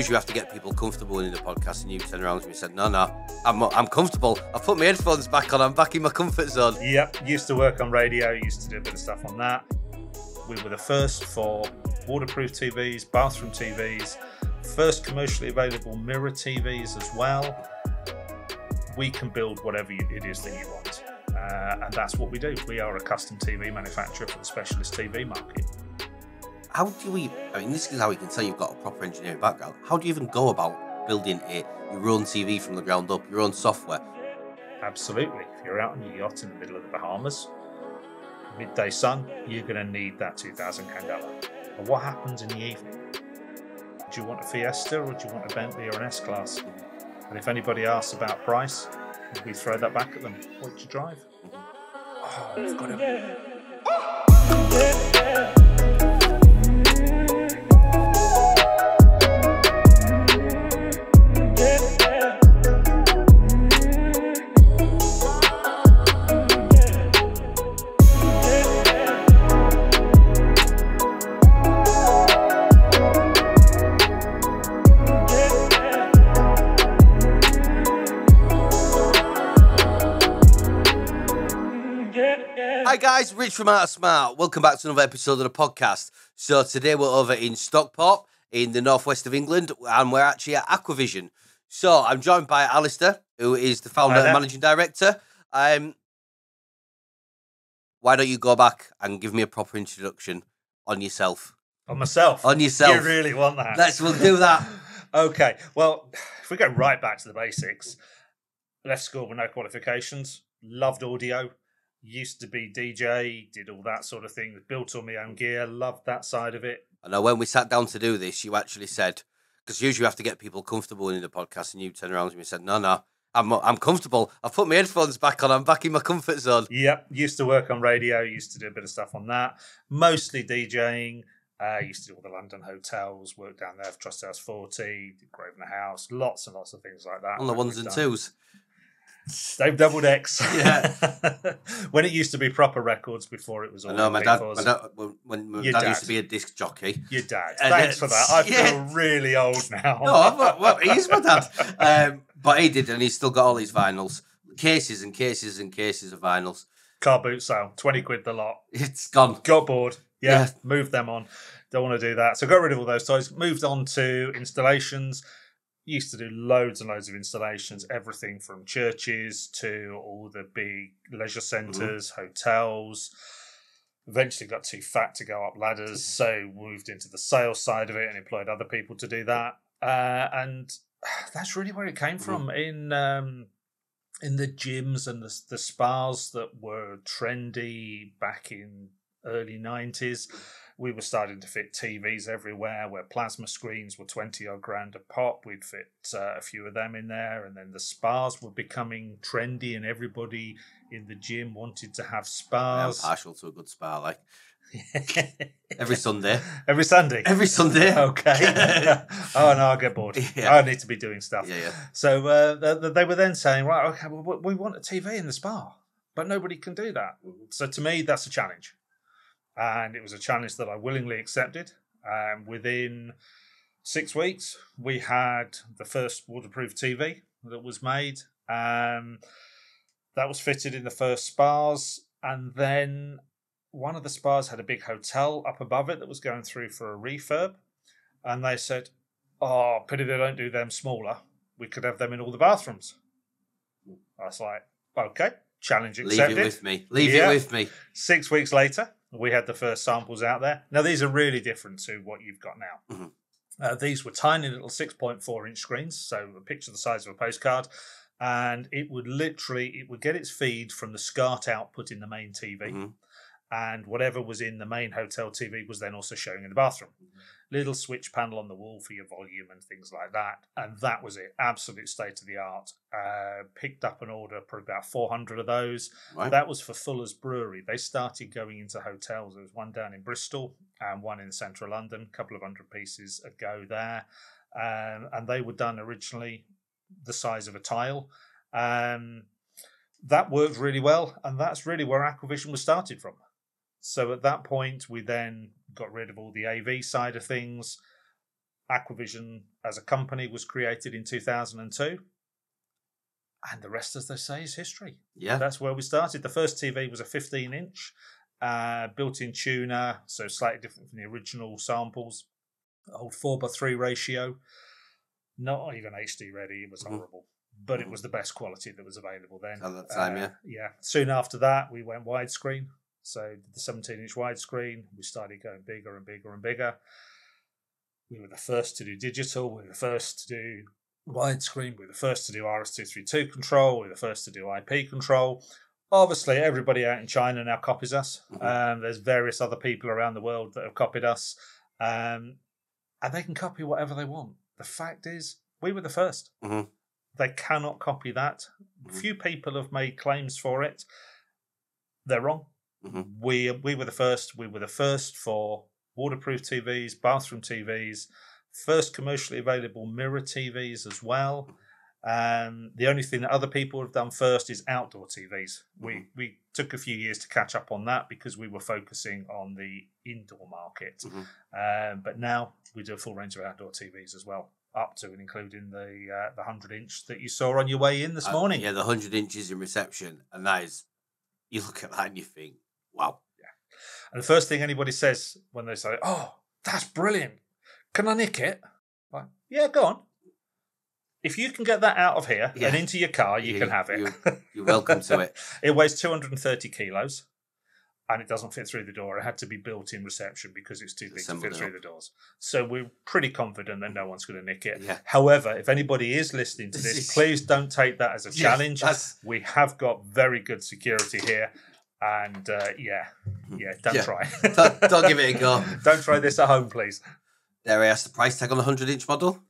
usually have to get people comfortable in the podcast, and you turn around to me and said, no, I'm comfortable. I've put my headphones back on. I'm back in my comfort zone. Yep, used to work on radio, used to do a bit of stuff on that. We were the first for waterproof TVs, bathroom TVs, first commercially available mirror TVs as well. We can build whatever it is that you want. And that's what we do. We are a custom TV manufacturer for the specialist TV market. How do we, this is how we can tell you've got a proper engineering background. How do you even go about building your own TV from the ground up, your own software? Absolutely. If you're out on your yacht in the middle of the Bahamas, midday sun, you're going to need that 2000 Candela. But what happens in the evening? Do you want a Fiesta or do you want a Bentley or an S-Class? And if anybody asks about price, we throw that back at them. What did you drive? Oh, we've got it. Hi guys, Rich from Art Smart. Welcome back to another episode of the podcast. So today we're over in Stockport in the northwest of England, and we're actually at Aquavision. So I'm joined by Alastair, who is the founder and managing director. Why don't you go back and give me a proper introduction on yourself? On myself? On yourself. You really want that? We'll do that. Okay, well, if we go right back to the basics, left school with no qualifications, loved audio. Used to be DJ, did all that sort of thing, built all my own gear, loved that side of it. I know when we sat down to do this, you actually said, because usually you have to get people comfortable in the podcast, and you turned around to me and said, no, I'm comfortable. I've put my headphones back on. I'm back in my comfort zone. Yep, used to work on radio, used to do a bit of stuff on that, mostly DJing. Used to do all the London hotels, worked down there for Trust House 40, did Grosvenor House, lots and lots of things like that. On the ones and twos. They've doubled X. Yeah. When it used to be proper records before it was all. I know, my dad used to be a disc jockey. Your dad. Thanks for that. I feel really old now. No, he is my dad. But he did, and he's still got all his vinyls. Cases and cases and cases of vinyls. Car boot sale, 20 quid the lot. It's gone. Got bored. Yeah, moved them on. Don't want to do that. So got rid of all those toys. Moved on to installations. Used to do loads and loads of installations, everything from churches to all the big leisure centres, hotels. Eventually got too fat to go up ladders, so moved into the sales side of it and employed other people to do that. And that's really where it came from, in the gyms and the spas that were trendy back in early 90s. We were starting to fit TVs everywhere where plasma screens were 20 odd grand a pop. We'd fit a few of them in there. And then the spas were becoming trendy and everybody in the gym wanted to have spas. I'm partial to a good spa, like. Every Sunday. Every Sunday? Every Sunday. Okay. Oh, no, I'll get bored. Yeah. I need to be doing stuff. Yeah. So they were then saying, right, okay, well, we want a TV in the spa, but nobody can do that. So to me, that's a challenge. And it was a challenge that I willingly accepted. Within 6 weeks, we had the first waterproof TV that was made. That was fitted in the first spas. And then one of the spas had a big hotel up above it that was going through for a refurb. And they said, oh, pity they don't do them smaller. We could have them in all the bathrooms. I was like, okay, challenge accepted. Leave it with me. 6 weeks later, we had the first samples out there. Now, these are really different to what you've got now. These were tiny little 6.4 inch screens, so a picture the size of a postcard, and it would get its feed from the SCART output in the main TV, and whatever was in the main hotel TV was then also showing in the bathroom. Little switch panel on the wall for your volume and things like that, and that was it. Absolute state of the art. Picked up an order for about 400 of those. Right. That was for Fuller's Brewery. They started going into hotels. There was one down in Bristol and one in central London. A couple of 100 pieces ago there, and they were done originally the size of a tile. That worked really well, and that's really where Aquavision was started from. So at that point, we then got rid of all the AV side of things, Aquavision as a company was created in 2002. And the rest, as they say, is history. Yeah. That's where we started. The first TV was a 15-inch, built-in tuner, so slightly different from the original samples. Old 4:3 ratio. Not even HD ready. It was horrible. But it was the best quality that was available then. At that time, Yeah. Soon after that, we went widescreen. So the 17-inch widescreen, we started going bigger and bigger and bigger. We were the first to do digital. We were the first to do widescreen. We were the first to do RS-232 control. We were the first to do IP control. Obviously, everybody out in China now copies us. There's various other people around the world that have copied us. And they can copy whatever they want. The fact is, we were the first. They cannot copy that. Few people have made claims for it. They're wrong. We were the first. We were the first for waterproof TVs, bathroom TVs, first commercially available mirror TVs as well. The only thing that other people have done first is outdoor TVs. We took a few years to catch up on that because we were focusing on the indoor market. But now we do a full range of outdoor TVs as well, up to and including the 100-inch that you saw on your way in this morning. Yeah, the 100 inches in reception. And that is, you look at that and you think, wow. Yeah. And the first thing anybody says when they say, oh, that's brilliant. Can I nick it? Like, yeah, go on. If you can get that out of here and into your car, you can have it. You're welcome to it. It weighs 230 kilos and it doesn't fit through the door. It had to be built in reception because it's too big to fit through the doors. So we're pretty confident that no one's going to nick it. Yeah. However, if anybody is listening to this, please don't take that as a challenge. We have got very good security here. And don't try. Don't give it a go. Don't try this at home, please. Dare I ask the price tag on a 100-inch model?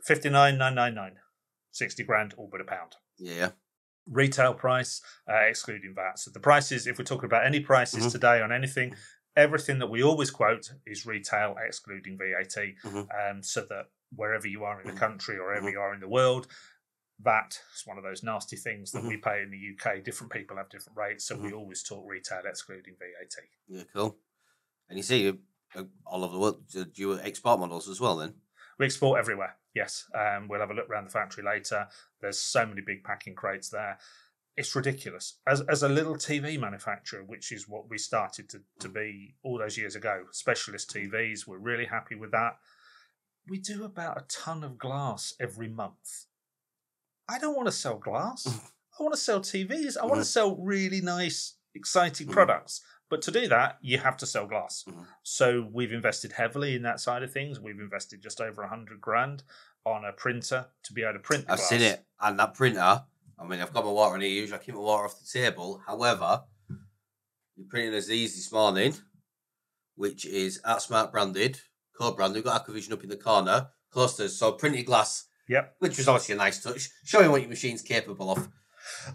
59,999, 60 grand, all but £1. Yeah. Retail price, excluding VAT. So the prices, if we're talking about any prices today on anything, everything that we always quote is retail, excluding VAT. So that wherever you are in the country or wherever you are in the world, VAT is one of those nasty things that we pay in the UK. Different people have different rates, so we always talk retail, excluding VAT. Yeah, cool. And you see, all over the world, do you export models as well then? We export everywhere, yes. We'll have a look around the factory later. There's so many big packing crates there. It's ridiculous. As a little TV manufacturer, which is what we started to be all those years ago, specialist TVs, we're really happy with that. We do about a ton of glass every month. I don't want to sell glass. I want to sell TVs. I want to sell really nice, exciting products. But to do that, you have to sell glass. So we've invested heavily in that side of things. We've invested just over 100 grand on a printer to be able to print the glass. I've seen it. And that printer, I mean, I've got my water in here. Usually I keep my water off the table. However, you're printing us these this morning, which is Smart branded, code branded. We've got Aquavision up in the corner. Clusters. So printed glass. Yep. Which was obviously a nice touch. Showing what your machine's capable of.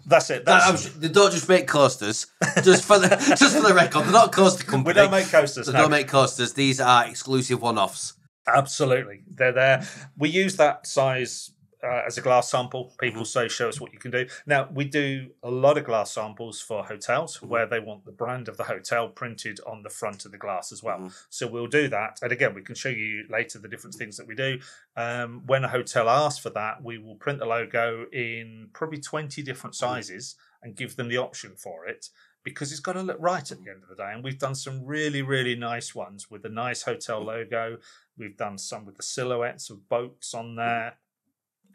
That's it. They don't just make coasters. Just for the record, they're not a coaster company. We don't make coasters. They don't make coasters. These are exclusive one-offs. Absolutely, they're there. We use that size as a glass sample. People say, "Show us what you can do." Now we do a lot of glass samples for hotels where they want the brand of the hotel printed on the front of the glass as well. So we'll do that, and again, we can show you later the different things that we do. When a hotel asks for that, we will print the logo in probably 20 different sizes and give them the option for it, because it's got to look right at the end of the day. And we've done some really, really nice ones with a nice hotel logo. We've done some with the silhouettes of boats on there.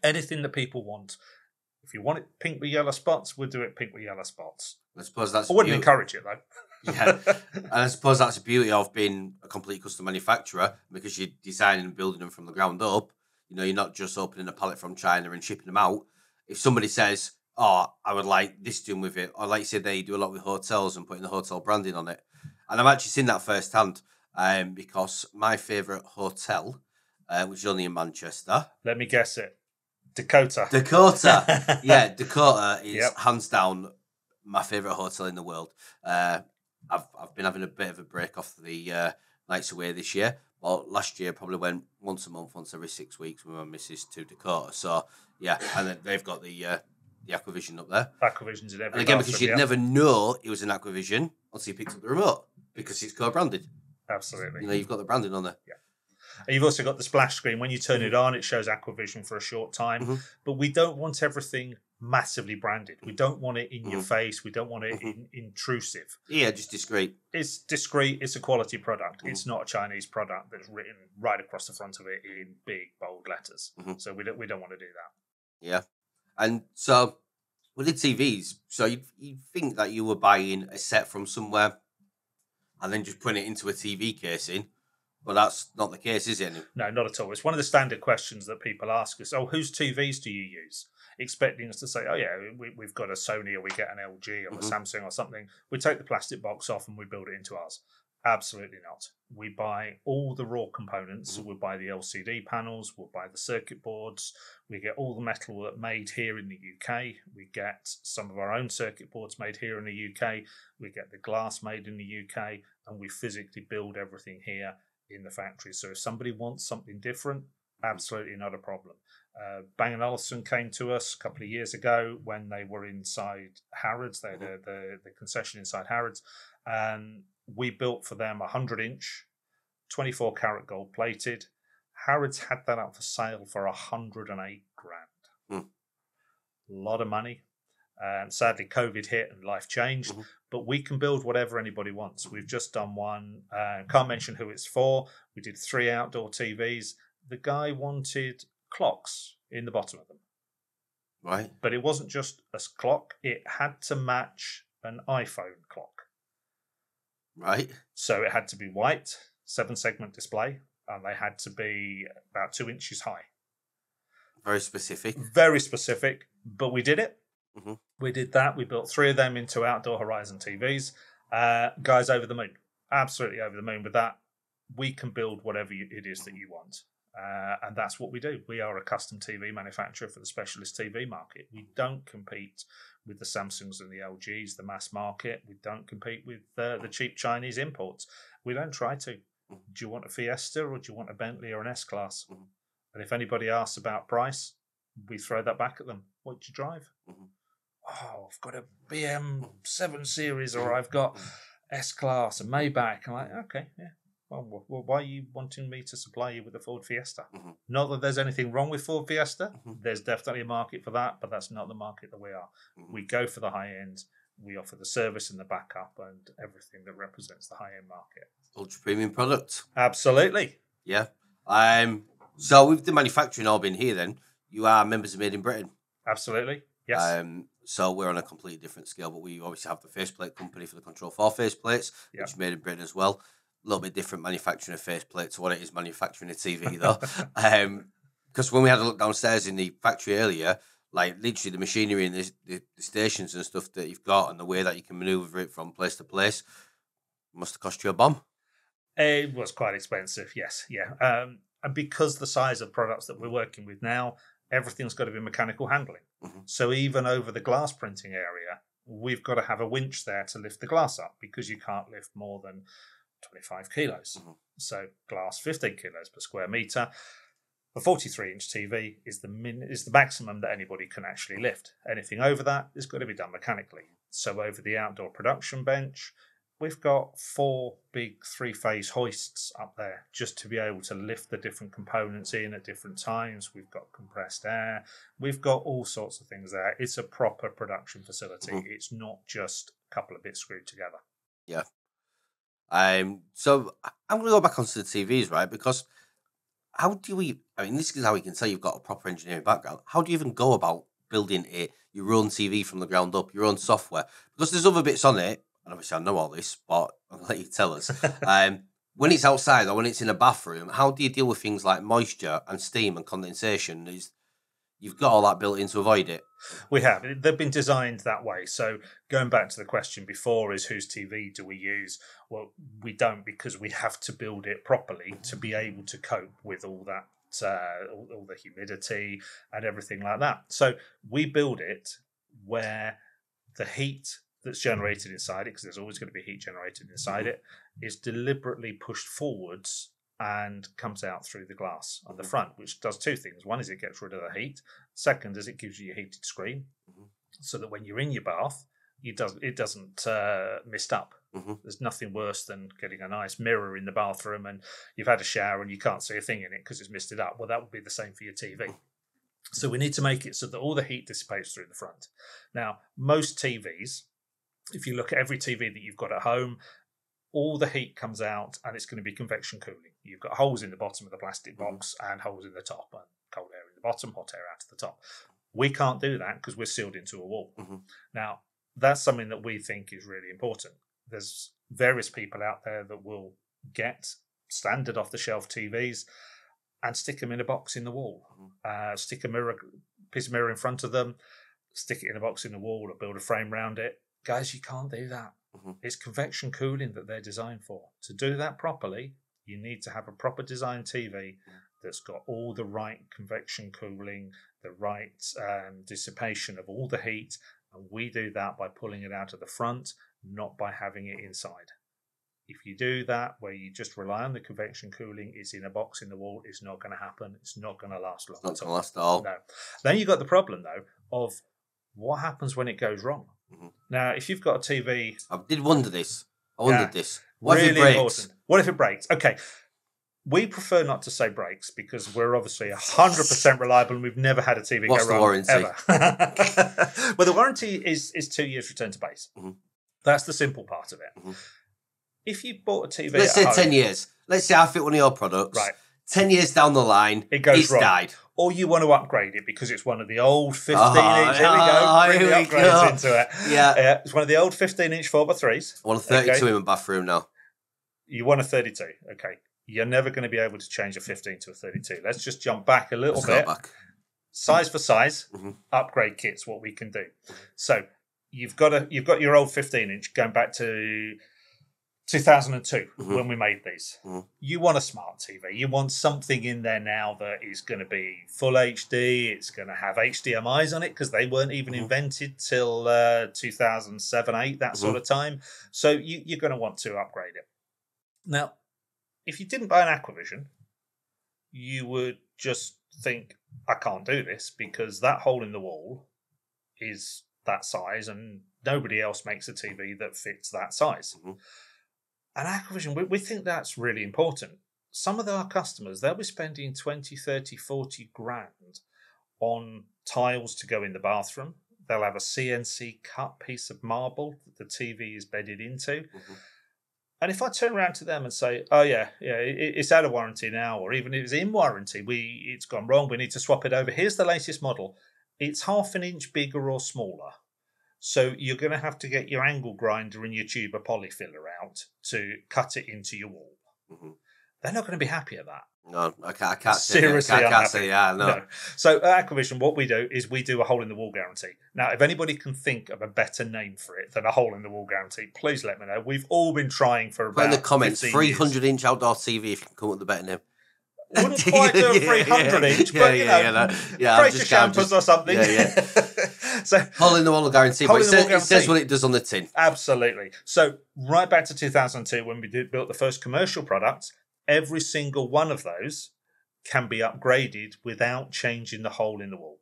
Anything that people want. If you want it pink with yellow spots, we'll do it pink with yellow spots. I suppose that's. I wouldn't encourage it though. Yeah, and I suppose that's the beauty of being a complete custom manufacturer, because you're designing and building them from the ground up. You know, you're not just opening a pallet from China and shipping them out. If somebody says, "Oh, I would like this done with it," or like you said, they do a lot with hotels and putting the hotel branding on it, and I've actually seen that firsthand. Because my favourite hotel, which is only in Manchester. Let me guess it. Dakota. Yeah, Dakota is hands down my favourite hotel in the world. I've been having a bit of a break off the nights away this year. Well, last year probably went once a month, once every 6 weeks with my missus to Dakota. So yeah, and then they've got the Aquavision up there. Aquavision's in every. And again, because you'd never know it was an Aquavision until you picked up the remote, because it's co-branded. Absolutely. You know, you've got the branding on there. Yeah. And you've also got the splash screen. When you turn it on, it shows Aquavision for a short time. But we don't want everything massively branded. We don't want it in your face. We don't want it intrusive. Yeah, just discreet. It's discreet. It's a quality product. It's not a Chinese product that's written right across the front of it in big, bold letters. So we don't want to do that. Yeah. And so with the TVs, so you'd think that you were buying a set from somewhere and then just putting it into a TV casing, but that's not the case, is it? No, not at all. It's one of the standard questions that people ask us. Oh, whose TVs do you use? Expecting us to say, oh yeah, we've got a Sony or we get an LG or a Samsung or something. We take the plastic box off and we build it into ours. Absolutely not. We buy all the raw components. We'll buy the LCD panels. We'll buy the circuit boards. We get all the metal made here in the UK. We get some of our own circuit boards made here in the UK. We get the glass made in the UK, and we physically build everything here in the factory. So if somebody wants something different, absolutely not a problem. Bang & Olufsen came to us a couple of years ago when they were inside Harrods. They had the concession inside Harrods, and we built for them 100-inch, 24 karat gold plated. Harrods had that up for sale for 108 grand. A lot of money. Sadly, COVID hit and life changed, but we can build whatever anybody wants. We've just done one. Can't mention who it's for. We did 3 outdoor TVs. The guy wanted clocks in the bottom of them. Right. But it wasn't just a clock. It had to match an iPhone clock. Right. So it had to be white, 7-segment display, and they had to be about 2 inches high. Very specific. Very specific, but we did it. We did that. We built 3 of them into outdoor Horizon TVs. Guys over the moon. Absolutely over the moon with that. We can build whatever it is that you want. And that's what we do. We are a custom TV manufacturer for the specialist TV market. We don't compete with the Samsungs and the LGs, the mass market. We don't compete with the cheap Chinese imports. We don't try to. Do you want a Fiesta or do you want a Bentley or an S-Class? And if anybody asks about price, we throw that back at them. What do you drive? Oh, I've got a BM 7 Series or I've got S-Class, a Maybach. I'm like, okay, yeah. Well, why are you wanting me to supply you with a Ford Fiesta? Not that there's anything wrong with Ford Fiesta. There's definitely a market for that, but that's not the market that we are. We go for the high end. We offer the service and the backup and everything that represents the high end market. Ultra premium product. Absolutely. Yeah. So with the manufacturing all been here, then you are members of Made in Britain. Absolutely. Yes. So we're on a completely different scale, but we obviously have the faceplate company for the Control 4 faceplates, which is Made in Britain as well. A little bit different manufacturing a faceplate to what it is manufacturing a TV, though. Because when we had a look downstairs in the factory earlier, like literally the machinery and the stations and stuff that you've got and the way that you can maneuver it from place to place must have cost you a bomb. It was quite expensive, yes, yeah. And because the size of products that we're working with now, everything's got to be mechanical handling. So even over the glass printing area, we've got to have a winch there to lift the glass up because you can't lift more than 25 kilos. So glass 15 kilos per square metre. A 43-inch TV is the maximum that anybody can actually lift. Anything over that is got to be done mechanically. So over the outdoor production bench, we've got 4 big 3-phase hoists up there just to be able to lift the different components in at different times. We've got compressed air. We've got all sorts of things there. It's a proper production facility. It's not just a couple of bits screwed together. Yeah. So I'm going to go back onto the TVs, right? Because how do we, this is how we can say you've got a proper engineering background. How do you even go about building your own TV from the ground up, your own software? Because there's other bits on it, and obviously I know all this, but I'll let you tell us. When it's outside or when it's in a bathroom, how do you deal with things like moisture and steam and condensation? You've got all that built in to avoid it. We have. They've been designed that way. So going back to the question before is whose TV do we use? Well, we don't because we have to build it properly to be able to cope with all that, all the humidity and everything like that. So we build it where the heat that's generated inside it, because there's always going to be heat generated inside it, is deliberately pushed forwards and comes out through the glass on the front, which does 2 things. One is it gets rid of the heat. Second is it gives you a heated screen so that when you're in your bath, it doesn't mist up. There's nothing worse than getting a nice mirror in the bathroom and you've had a shower and you can't see a thing in it because it's misted up. Well, that would be the same for your TV. So we need to make it so that all the heat dissipates through the front. Now, most TVs, if you look at every TV that you've got at home, all the heat comes out and it's going to be convection cooling. You've got holes in the bottom of the plastic box and holes in the top, and cold air in the bottom, hot air out of the top. We can't do that because we're sealed into a wall. Now, that's something that we think is really important. There's various people out there that will get standard off-the-shelf TVs and stick them in a box in the wall. Stick a piece of mirror in front of them, stick it in a box in the wall or build a frame around it. Guys, you can't do that. It's convection cooling that they're designed for. To do that properly, you need to have a proper design TV that's got all the right convection cooling, the right dissipation of all the heat. And we do that by pulling it out of the front, not by having it inside. If you do that, where you just rely on the convection cooling, it's in a box in the wall, it's not going to happen. It's not going to last long. It's not going to last at all. No. Then you've got the problem, though, of what happens when it goes wrong. Now, if you've got a TV... I did wonder this. I wondered this. What really if it breaks? Important. What if it breaks? Okay. We prefer not to say breaks because we're obviously 100% reliable and we've never had a TV What's go wrong. What's the warranty? Ever. Well, the warranty is 2 years return to base. That's the simple part of it. If you bought a TV Let's say home, 10 years. Let's say I fit one of your products. Right. 10 years down the line, it's wrong. died. Or you want to upgrade it because it's one of the old 15-inch. Here we go. Bring the upgrades into it. Yeah. It's one of the old 15-inch 4x3s. I want a 32 in my bathroom now. You want a 32. Okay. You're never going to be able to change a 15 to a 32. Let's just jump back a little bit. Size for size, upgrade kit's what we can do. So you've got your old 15-inch going back to 2002 when we made these. You want a smart TV. You want something in there now that is going to be full HD. It's going to have HDMI's on it because they weren't even invented till 2007, 8, that sort of time. So you're going to want to upgrade it. Now, if you didn't buy an Aquavision, you would just think, I can't do this because that hole in the wall is that size and nobody else makes a TV that fits that size. And Aquavision, we think that's really important. Some of our customers, they'll be spending 20, 30, 40 grand on tiles to go in the bathroom. They'll have a CNC cut piece of marble that the TV is bedded into. And if I turn around to them and say, oh, it's out of warranty now, or even if it's in warranty, it's gone wrong, we need to swap it over. Here's the latest model. It's half an inch bigger or smaller. So you're going to have to get your angle grinder and your tube of polyfiller out to cut it into your wall. They're not going to be happy at that. No, I can't Seriously I can't unhappy. say, yeah, no. So at Aquavision, what we do is we do a hole-in-the-wall guarantee. Now, if anybody can think of a better name for it than a hole-in-the-wall guarantee, please let me know. We've all been trying for about Put in the comments, 300-inch outdoor TV if you can come up with a better name. Wouldn't quite do a 300-inch, but brace your champers or something. So hole-in-the-wall guarantee, but it says what it does on the tin. Absolutely. So right back to 2002 when we built the first commercial products, every single one of those can be upgraded without changing the hole in the wall.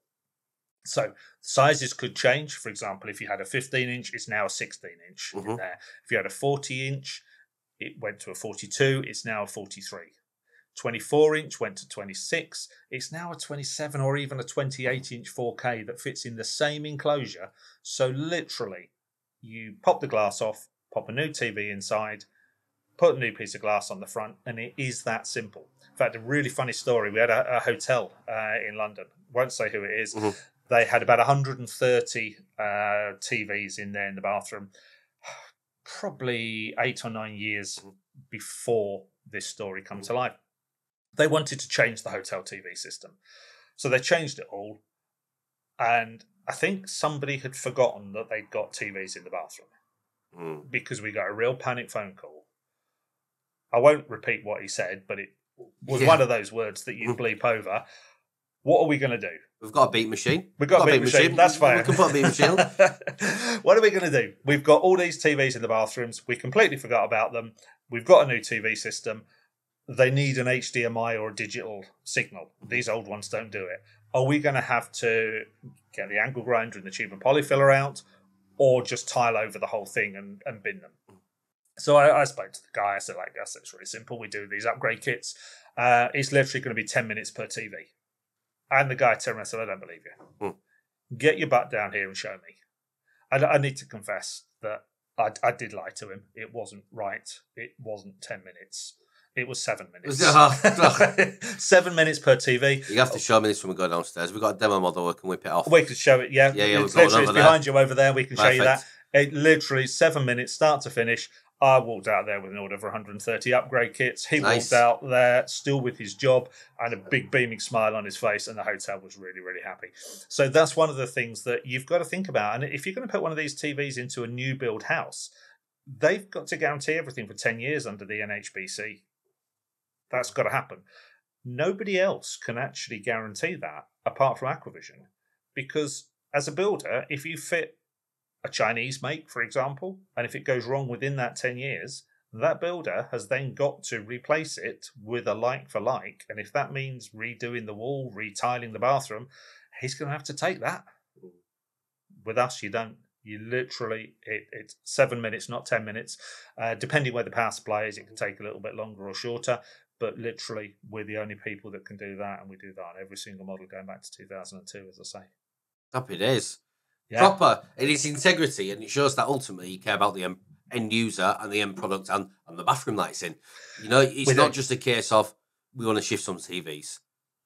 So sizes could change. For example, if you had a 15-inch, it's now a 16-inch in there. If you had a 40-inch, it went to a 42, it's now a 43. 24-inch went to 26, it's now a 27 or even a 28-inch 4K that fits in the same enclosure. So literally, you pop the glass off, pop a new TV inside, put a new piece of glass on the front, and it is that simple. In fact, a really funny story. We had a hotel in London. Won't say who it is. They had about 130 TVs in there in the bathroom, probably 8 or 9 years before this story come to life. They wanted to change the hotel TV system. So they changed it all. And I think somebody had forgotten that they'd got TVs in the bathroom because we got a real panic phone call. I won't repeat what he said, but it was one of those words that you bleep over. What are we going to do? We've got a beat machine. We've got a beat machine. That's fine. We can put a beat machine. What are we going to do? We've got all these TVs in the bathrooms. We completely forgot about them. We've got a new TV system. They need an HDMI or a digital signal. These old ones don't do it. Are we going to have to get the angle grinder and the tube and polyfiller out, or just tile over the whole thing and bin them? So I spoke to the guy. I said, it's really simple. We do these upgrade kits. It's literally going to be 10 minutes per TV. And the guy turned around and said, I don't believe you. Get your butt down here and show me. I need to confess that I did lie to him. It wasn't right. It wasn't 10 minutes. It was 7 minutes. 7 minutes per TV. You have to show me this when we go downstairs. We've got a demo model. We can whip it off. We could show it, yeah. It's literally behind you over there. We can show you that. It literally 7 minutes, start to finish. I walked out there with an order of 130 upgrade kits. He walked out there still with his job and a big beaming smile on his face, and the hotel was really, really happy. So that's one of the things that you've got to think about. And if you're going to put one of these TVs into a new build house, they've got to guarantee everything for 10 years under the NHBC. That's got to happen. Nobody else can actually guarantee that apart from Aquavision, because as a builder, if you fit a Chinese make, for example, and if it goes wrong within that 10 years, that builder has then got to replace it with a like for like. And if that means redoing the wall, retiling the bathroom, he's going to have to take that. With us, you don't. You literally, it's 7 minutes, not 10 minutes. Depending where the power supply is, it can take a little bit longer or shorter. But literally, we're the only people that can do that. And we do that on every single model going back to 2002, as I say. Happy days. Yeah. Proper in its integrity, and it shows that ultimately you care about the end user and the end product and the bathroom that it's in. You know, it's not just a case of we want to shift some TVs.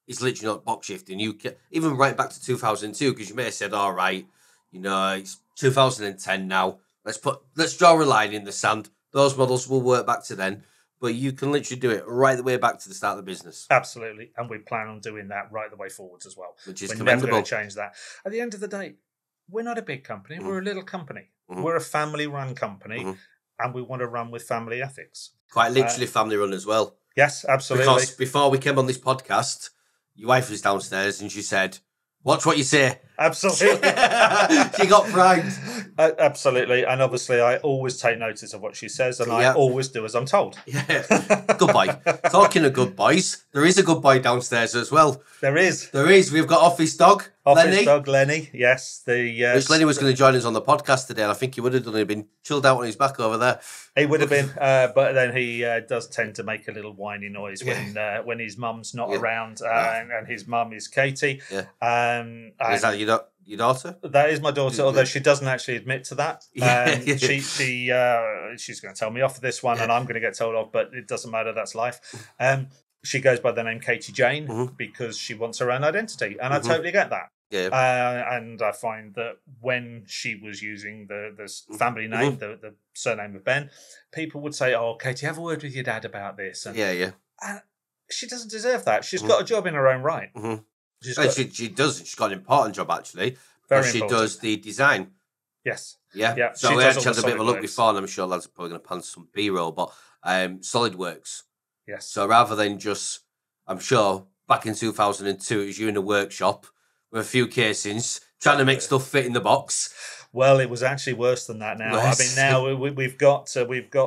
It's literally not box shifting. You can, even right back to 2002, because you may have said, all right, you know, it's 2010 now. Let's draw a line in the sand. Those models will work back to then, but you can literally do it right the way back to the start of the business. Absolutely, and we plan on doing that right the way forwards as well. Which is We're commendable. never going to change that. At the end of the day, we're not a big company. We're a little company. We're a family-run company, and we want to run with family ethics. Quite literally family-run as well. Yes, absolutely. Because before we came on this podcast, your wife was downstairs and she said, watch what you say. Absolutely. She got primed. Absolutely. And obviously, I always take notice of what she says, and I always do as I'm told. Yeah. Good boy. Talking of good boys, there is a good boy downstairs as well. There is. We've got office dog, Lenny. Dog, Lenny. Yes. Which Lenny was going to join us on the podcast today, and I think he would have done. He'd been chilled out on his back over there. He would have been, but then he does tend to make a little whiny noise when his mum's not around, and his mum is Katie. Yeah. Is that your daughter? That is my daughter, although she doesn't actually admit to that. She's going to tell me off for this one, and I'm going to get told off, but it doesn't matter. That's life. She goes by the name Katie Jane because she wants her own identity, and I totally get that. Yeah. And I find that when she was using the family name, the surname of Ben, people would say, "Oh, Katie, have a word with your dad about this." And, she doesn't deserve that. She's got a job in her own right. She does. She's got an important job, actually. Very she important. does the design. Yes. Yeah. So we actually had a bit of a look before, and I'm sure lads are probably going to pan some B-roll, but SolidWorks. Yes. So rather than just, I'm sure, back in 2002, it was you in a workshop with a few casings, trying to make stuff fit in the box. Well, it was actually worse than that now. Yes. I mean, now we've got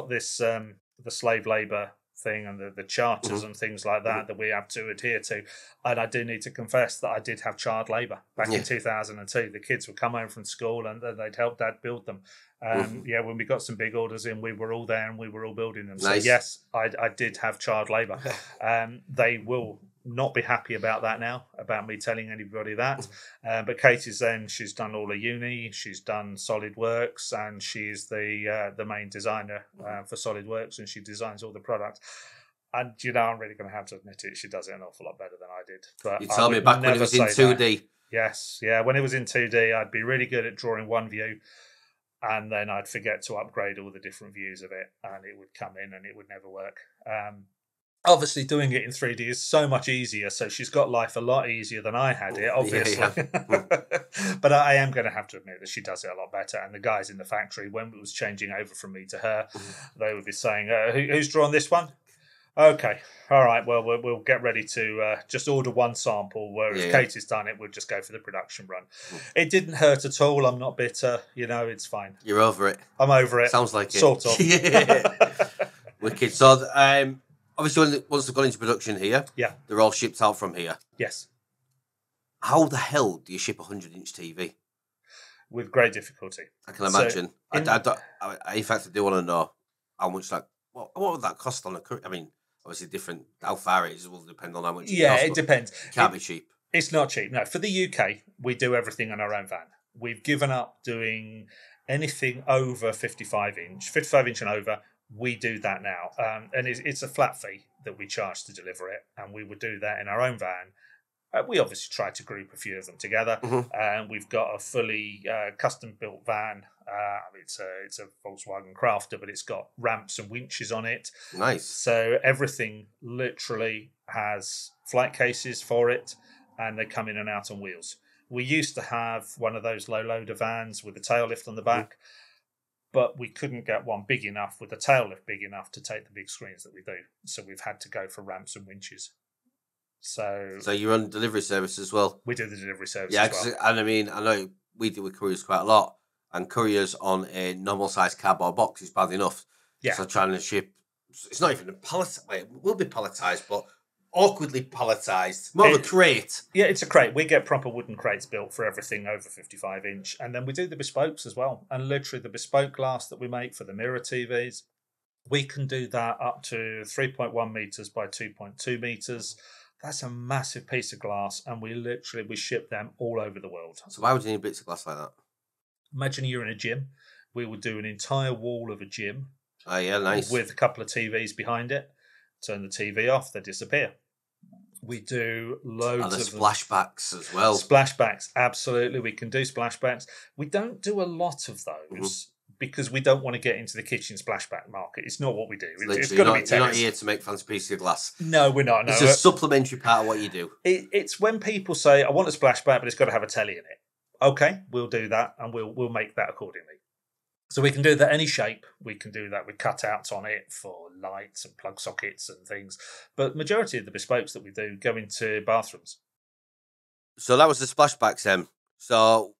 this, the slave labour thing and the charters and things like that we have to adhere to. And I do need to confess that I did have child labour back in 2002. The kids would come home from school and they'd help Dad build them. When we got some big orders in, we were all there and we were all building them. Nice. So yes, I did have child labour. They will not be happy about that now, about me telling anybody that. But Katie's she's done all her uni, she's done SolidWorks, and she's the main designer for SolidWorks, and she designs all the products. And, I'm really going to have to admit it, she does it an awful lot better than I did. But you told me back when it was in 2D. That. Yes, when it was in 2D, I'd be really good at drawing one view, and then I'd forget to upgrade all the different views of it, and it would come in and it would never work. Obviously, doing it in 3D is so much easier, so she's got life a lot easier than I had it, obviously. But I am going to have to admit that she does it a lot better. And the guys in the factory, when it was changing over from me to her, they would be saying, who's drawn this one? Okay, all right, well, we'll get ready to just order one sample, whereas Katie's done it, we'll just go for the production run. It didn't hurt at all, I'm not bitter, it's fine. You're over it. I'm over it. Sounds like it. Sort of. Wicked. So, obviously, once they've gone into production here, they're all shipped out from here. Yes. How the hell do you ship a 100-inch TV? With great difficulty. I can imagine. In fact, I do want to know. how much what would that cost on a courier? I mean, obviously different. How far it is will depend on how much. Yeah, costs, it depends. It can't be cheap. It's not cheap. No, for the UK, we do everything in our own van. We've given up doing anything over 55 inch and over. We do that now, and it's a flat fee that we charge to deliver it, and we would do that in our own van. We obviously try to group a few of them together, and we've got a fully custom-built van. It's a Volkswagen Crafter, but it's got ramps and winches on it. Nice. So everything literally has flight cases for it, and they come in and out on wheels. We used to have one of those low-loader vans with a tail lift on the back, but we couldn't get one big enough with a tail lift big enough to take the big screens that we do. So we've had to go for ramps and winches. So you run delivery service as well? We do the delivery service as well. And I mean, I know we deal with couriers quite a lot, and couriers on a normal size cardboard box is bad enough. Yeah. So trying to ship, it's not even a pallet. It will be palletized, but awkwardly palletized. More of a crate. Yeah, it's a crate. We get proper wooden crates built for everything over 55 inch, and then we do the bespokes as well. And literally, the bespoke glass that we make for the mirror TVs, we can do that up to 3.1 meters by 2.2 meters. That's a massive piece of glass, and we ship them all over the world. So why would you need bits of glass like that? Imagine you're in a gym. We would do an entire wall of a gym. Oh, yeah, nice. With a couple of TVs behind it. Turn the TV off, they disappear. We do loads of splashbacks as well. Splashbacks, absolutely. We can do splashbacks. We don't do a lot of those. Because we don't want to get into the kitchen splashback market. It's not what we do. It's got to be tennis. You're not here to make fancy pieces of glass. No, we're not. No. It's a supplementary part of what you do. It's when people say, I want a splashback, but it's got to have a telly in it. Okay, we'll do that, and we'll make that accordingly. So we can do that any shape. We can do that with cutouts on it for lights and plug sockets and things. But majority of the bespokes that we do go into bathrooms. So that was the splashbacks then. So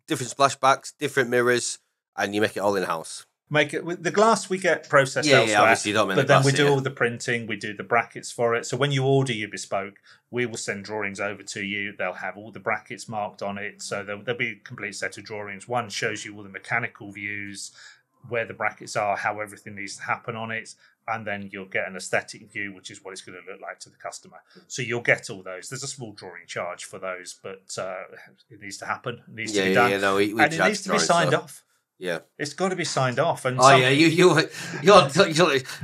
different splashbacks, different mirrors, and you make it all in-house. Make it with the glass we get processed elsewhere. Yeah, obviously you don't make but the glass, then we do all the printing, we do the brackets for it. So when you order your bespoke, we will send drawings over to you. They'll have all the brackets marked on it. So there'll be a complete set of drawings. One shows you all the mechanical views, where the brackets are, how everything needs to happen on it. And then you'll get an aesthetic view, which is what it's going to look like to the customer. So you'll get all those. There's a small drawing charge for those, but it needs to happen. It needs to be done. And it needs to be signed off. Yeah, it's got to be signed off. And you're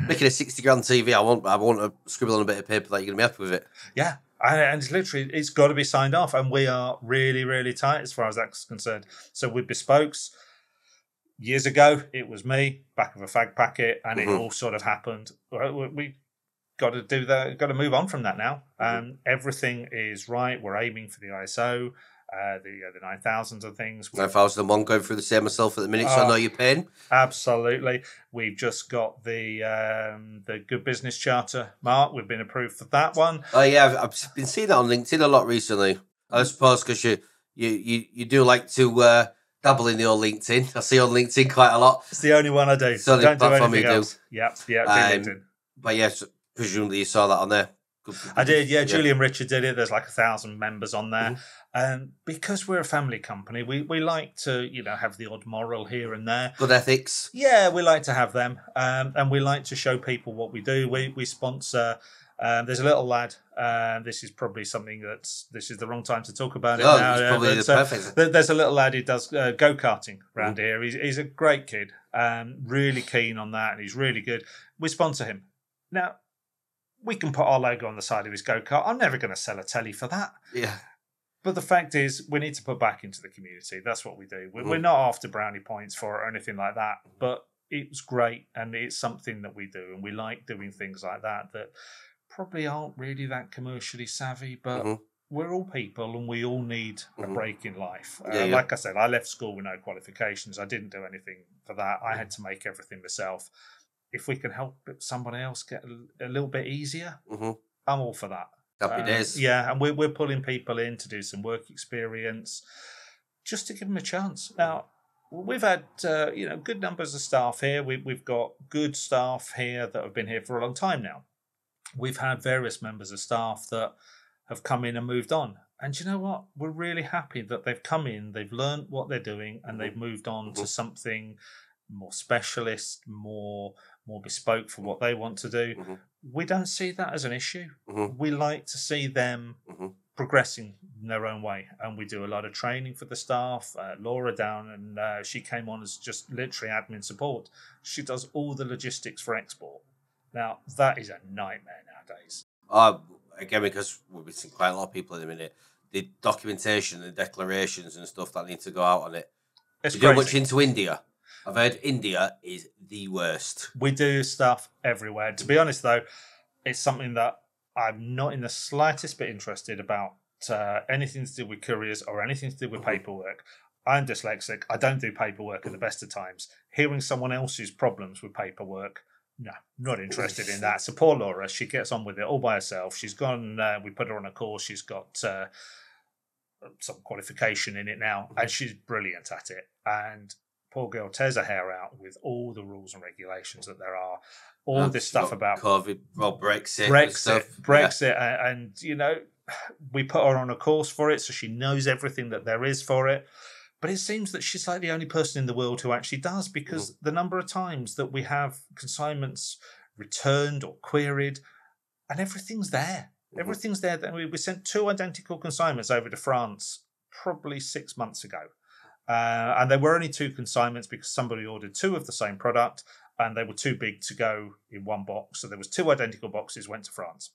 making a 60 grand TV. I want to scribble on a bit of paper that you're going to be happy with it. Yeah, and it's literally it's got to be signed off, and we are really, really tight as far as that's concerned. So with bespokes, years ago it was me back of a fag packet, and it all sort of happened. We got to do that. Got to move on from that now. Everything is right. We're aiming for the ISO. The 9000s and things. 9001 going through the same myself at the minute, so I know your pain. Absolutely. We've just got the Good Business Charter mark. We've been approved for that one. Oh yeah, I've been seeing that on LinkedIn a lot recently. I suppose because you do like to dabble in the old LinkedIn. I see on LinkedIn quite a lot. It's the only one I do. It's the only platform you do. Yeah, LinkedIn. But yes, presumably you saw that on there. I did, yeah. Julian Richard did it. There's like 1,000 members on there. And because we're a family company, we like to, have the odd moral here and there. Good ethics. Yeah, we like to have them. And we like to show people what we do. We sponsor. There's a little lad. This is probably something this is the wrong time to talk about it now. It's probably the perfect. There's a little lad who does go-karting around here. He's a great kid. Really keen on that, and he's really good. We sponsor him. Now, we can put our logo on the side of his go-kart. I'm never going to sell a telly for that. Yeah. But the fact is, we need to put back into the community. That's what we do. We're not after brownie points for it or anything like that. But it's great, and it's something that we do, and we like doing things like that probably aren't really that commercially savvy, but we're all people, and we all need a break in life. Like I said, I left school with no qualifications. I didn't do anything for that. I had to make everything myself. If we can help somebody else get a little bit easier, I'm all for that. Happy days. Yeah, and we're pulling people in to do some work experience just to give them a chance. Now, we've had good numbers of staff here. We've got good staff here that have been here for a long time now. We've had various members of staff that have come in and moved on. And you know what? We're really happy that they've come in, they've learned what they're doing, and they've moved on to something more specialist, more bespoke for what they want to do. Mm-hmm. We don't see that as an issue. Mm-hmm. We like to see them Mm-hmm. progressing in their own way, and we do a lot of training for the staff. Laura down, and she came on as just literally admin support. She does all the logistics for export. Now that is a nightmare nowadays. Again, because we've seen quite a lot of people in a minute, the documentation and declarations and stuff that need to go out on it. It's You crazy. do much into India. I've heard India is the worst. We do stuff everywhere. To be honest, though, it's something that I'm not in the slightest bit interested about. Anything to do with couriers or anything to do with paperwork. I'm dyslexic. I don't do paperwork at the best of times. Hearing someone else's problems with paperwork, no, not interested in that. So poor Laura, she gets on with it all by herself. She's gone, we put her on a course. She's got some qualification in it now, and she's brilliant at it. And poor girl tears her hair out with all the rules and regulations that there are. All this stuff about COVID, well, Brexit, and you know, we put her on a course for it, so she knows everything that there is for it. But it seems that she's like the only person in the world who actually does, because the number of times that we have consignments returned or queried, and everything's there. Everything's there. We sent 2 identical consignments over to France probably 6 months ago. And there were only 2 consignments because somebody ordered 2 of the same product and they were too big to go in one box. So there was 2 identical boxes, went to France.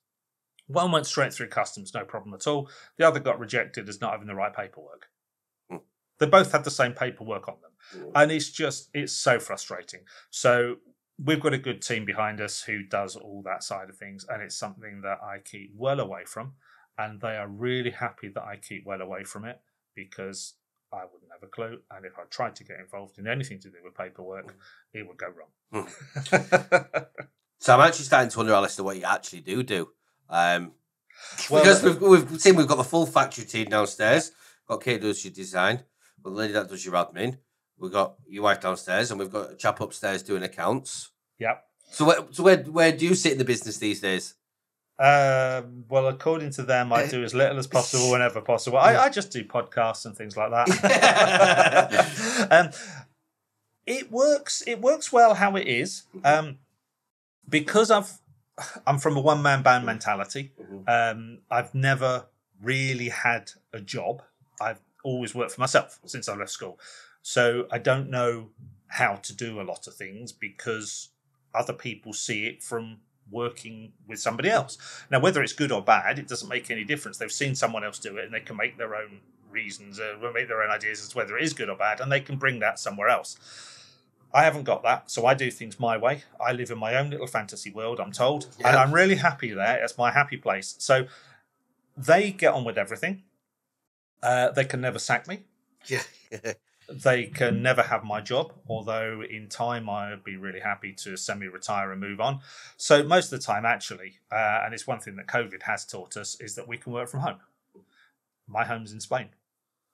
One went straight through customs, no problem at all. The other got rejected as not having the right paperwork. They both had the same paperwork on them. And it's so frustrating. So we've got a good team behind us who does all that side of things. And it's something that I keep well away from. And they are really happy that I keep well away from it, because I wouldn't have a clue. And if I tried to get involved in anything to do with paperwork, it would go wrong. So I'm actually starting to wonder, Alistair, what you actually do. Because we've seen we've got the full factory team downstairs. Got Kate does your design. Got the lady that does your admin. We've got your wife downstairs, and we've got a chap upstairs doing accounts. Yep. So where do you sit in the business these days? Well, according to them, I do as little as possible whenever possible. I just do podcasts and things like that. It works well how it is. Because I'm from a one-man band mentality. I've never really had a job. I've always worked for myself since I left school. So I don't know how to do a lot of things because other people see it from working with somebody else. Now, whether it's good or bad, it doesn't make any difference. They've seen someone else do it and they can make their own reasons, make their own ideas as to whether it is good or bad, and they can bring that somewhere else. I haven't got that, so I do things my way. I live in my own little fantasy world, I'm told, and I'm really happy there. It's my happy place. So they get on with everything. They can never sack me. Yeah. They can never have my job, although in time I'd be really happy to semi-retire and move on. So most of the time, actually, and it's one thing that COVID has taught us, is that we can work from home. My home's in Spain.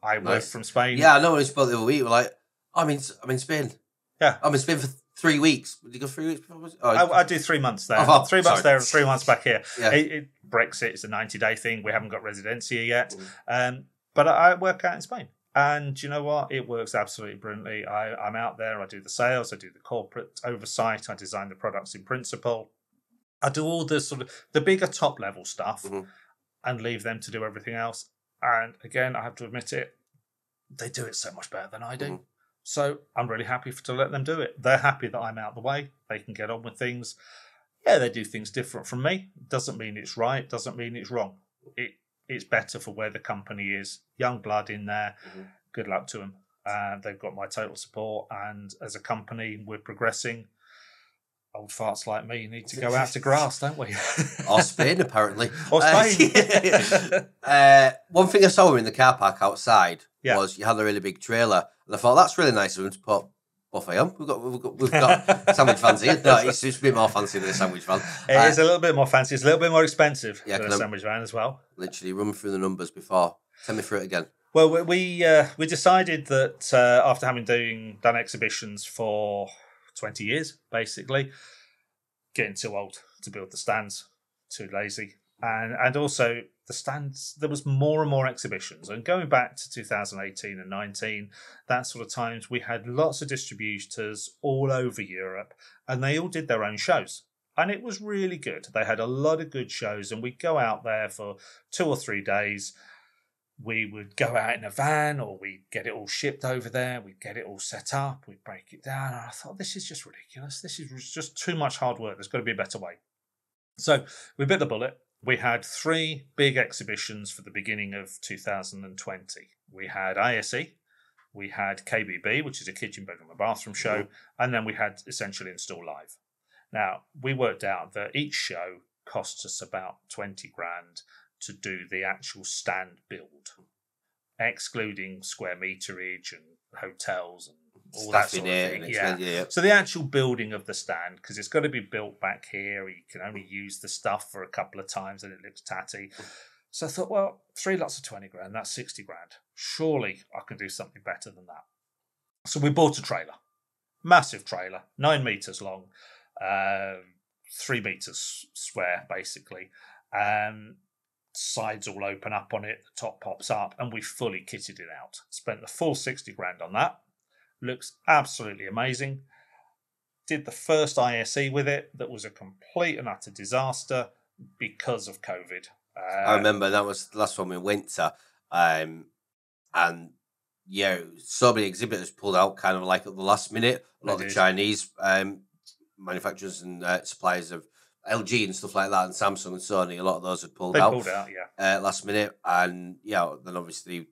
I work from Spain. Yeah, I know when we spoke the other week, we're like, I'm in Spain. Yeah. I'm in Spain for 3 weeks. Did you go 3 weeks before? I do 3 months there. 3 months there and 3 months back here. Yeah. Brexit is a 90-day thing. We haven't got residency yet. But I work out in Spain. And you know what? It works absolutely brilliantly. I'm out there. I do the sales. I do the corporate oversight. I design the products in principle. I do all the sort of the bigger top level stuff and leave them to do everything else. And again, I have to admit it, they do it so much better than I do. So I'm really happy to let them do it. They're happy that I'm out the way. They can get on with things. Yeah, they do things different from me. Doesn't mean it's right. Doesn't mean it's wrong. It's better for where the company is. Young blood in there. Good luck to them. They've got my total support. And as a company, we're progressing. Old farts like me need to go out to grass, don't we? Or Spain, apparently. Or Spain. One thing I saw in the car park outside was you had a really big trailer. And I thought, that's really nice of them to put buffet on. We've got sandwich vans here. No, it's a bit more fancy than a sandwich van. It is a little bit more fancy. It's a little bit more expensive than a sandwich van as well. Literally, run me through the numbers before. Send me through it again. Well, we decided that after having done exhibitions for 20 years, basically, getting too old to build the stands, too lazy, and also the stands, there was more and more exhibitions. And going back to 2018 and 19, that sort of times, we had lots of distributors all over Europe, and they all did their own shows. And it was really good. They had a lot of good shows, and we'd go out there for 2 or 3 days. We would go out in a van, or we'd get it all shipped over there. We'd get it all set up. We'd break it down. And I thought, this is just ridiculous. This is just too much hard work. There's got to be a better way. So we bit the bullet. We had 3 big exhibitions for the beginning of 2020. We had ISE, we had KBB, which is a kitchen, bedroom and bathroom show, and then we had Essential Install Live. Now, we worked out that each show costs us about 20 grand to do the actual stand build, excluding square meterage and hotels and all that sort of thing. Yeah. So the actual building of the stand, because it's got to be built back here, you can only use the stuff for a couple of times and it looks tatty. So I thought, well, 3 lots of 20 grand, that's 60 grand. Surely I can do something better than that. So we bought a trailer, massive trailer, 9 meters long, 3 meters square, basically. Sides all open up on it, the top pops up, and we fully kitted it out. Spent the full 60 grand on that. Looks absolutely amazing. Did the first ISE with it. That was a complete and utter disaster because of COVID. I remember that was the last one we went to. And yeah, so many exhibitors pulled out kind of like at the last minute. A lot of the Chinese manufacturers and suppliers of LG and stuff like that, and Samsung and Sony, a lot of those had pulled out. Last minute. And yeah, then obviously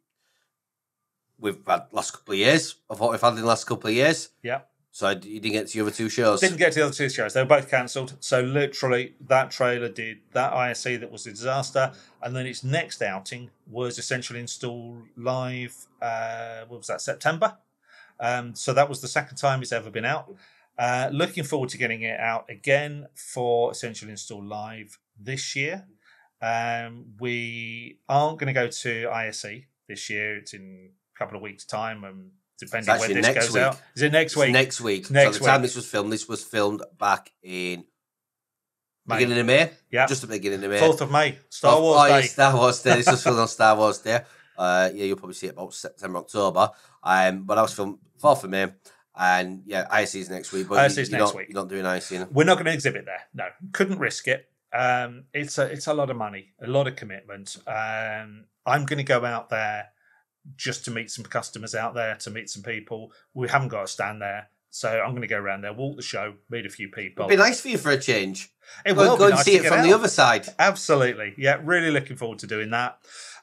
we've had last couple of years of what we've had in the last couple of years. Yeah. So you didn't get to the other 2 shows? Didn't get to the other 2 shows. They were both cancelled. So literally that trailer did that ISE that was a disaster. And then its next outing was Essential Install Live, what was that, September? So that was the second time it's ever been out. Looking forward to getting it out again for Essential Install Live this year. We aren't going to go to ISE this year. It's in a couple of weeks' time, and depending when this goes out. Is it next week? Next week. So the time this was filmed back in beginning of May. Yeah. Just the beginning of May. 4th of May. Star Wars Day. Star Wars Day. This was filmed on Star Wars Day. Yeah, you'll probably see it about September, October. But that was filmed 4th of May. And yeah, ISE is next week. But ISE is next week. You're not doing ISE, you know? We're not going to exhibit there. No, couldn't risk it. It's a lot of money, a lot of commitment. I'm going to go out there just to meet some customers out there, to meet some people. We haven't got a stand there, so I'm going to go around there, walk the show, meet a few people. It'd be nice for you for a change. It will go be and nice see to it from the other side. Absolutely. Yeah, really looking forward to doing that.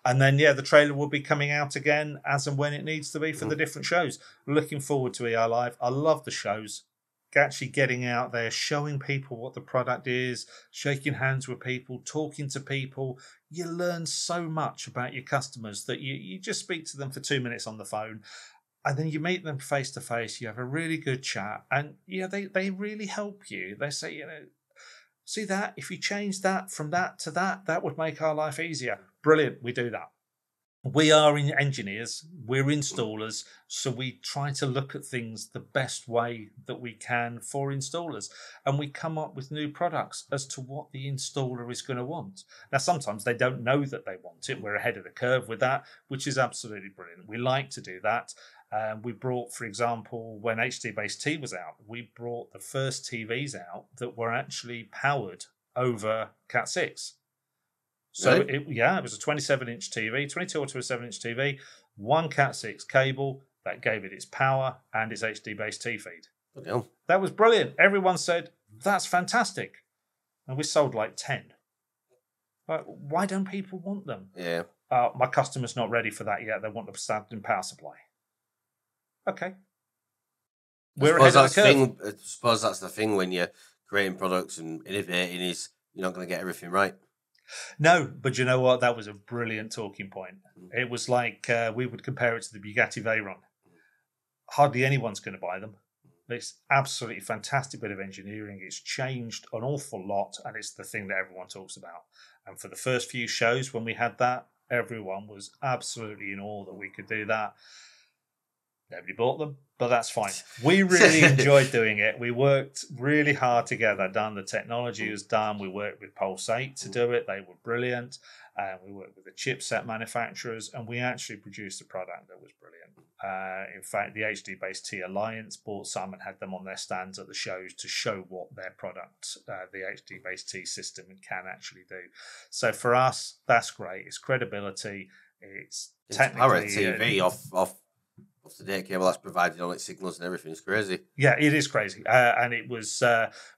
And then, yeah, the trailer will be coming out again as and when it needs to be for the different shows. Looking forward to ER Live. I love the shows. Actually getting out there, showing people what the product is, shaking hands with people, talking to people. You learn so much about your customers that you just speak to them for 2 minutes on the phone, and then you meet them face to face. You have a really good chat, and they really help you. They say, see that, if you change that from that to that, that would make our life easier. Brilliant, we do that. We are engineers, we're installers, so we try to look at things the best way that we can for installers. And we come up with new products as to what the installer is going to want. Now, sometimes they don't know that they want it. We're ahead of the curve with that, which is absolutely brilliant. We like to do that. We brought, for example, when HD-based T was out, we brought the first TVs out that were actually powered over Cat 6. So, it was a 27-inch TV, 22 or 27-inch TV, 1 Cat 6 cable that gave it its power and its HD-based T feed. Yeah. That was brilliant. Everyone said, that's fantastic. And we sold like 10. But why don't people want them? Yeah. My customer's not ready for that yet. They want the standard power supply. Okay. We're ahead of the curve. I suppose that's the thing when you're creating products and innovating is you're not going to get everything right. No, but you know what? That was a brilliant talking point. It was like we would compare it to the Bugatti Veyron. Hardly anyone's going to buy them. It's absolutely fantastic bit of engineering. It's changed an awful lot, and it's the thing that everyone talks about. And for the first few shows when we had that, everyone was absolutely in awe that we could do that. Nobody bought them, but that's fine. We really enjoyed doing it. We worked really hard together. The technology was done. We worked with Pulse 8 to do it. They were brilliant. We worked with the chipset manufacturers, and we actually produced a product that was brilliant. In fact, the HD Base T Alliance bought some and had them on their stands at the shows to show what their product, the HD Base T system, can actually do. So for us, that's great. It's credibility. It's technically TV off the data cable that's provided on its signals and everything. It's crazy. Yeah, it is crazy. And it was,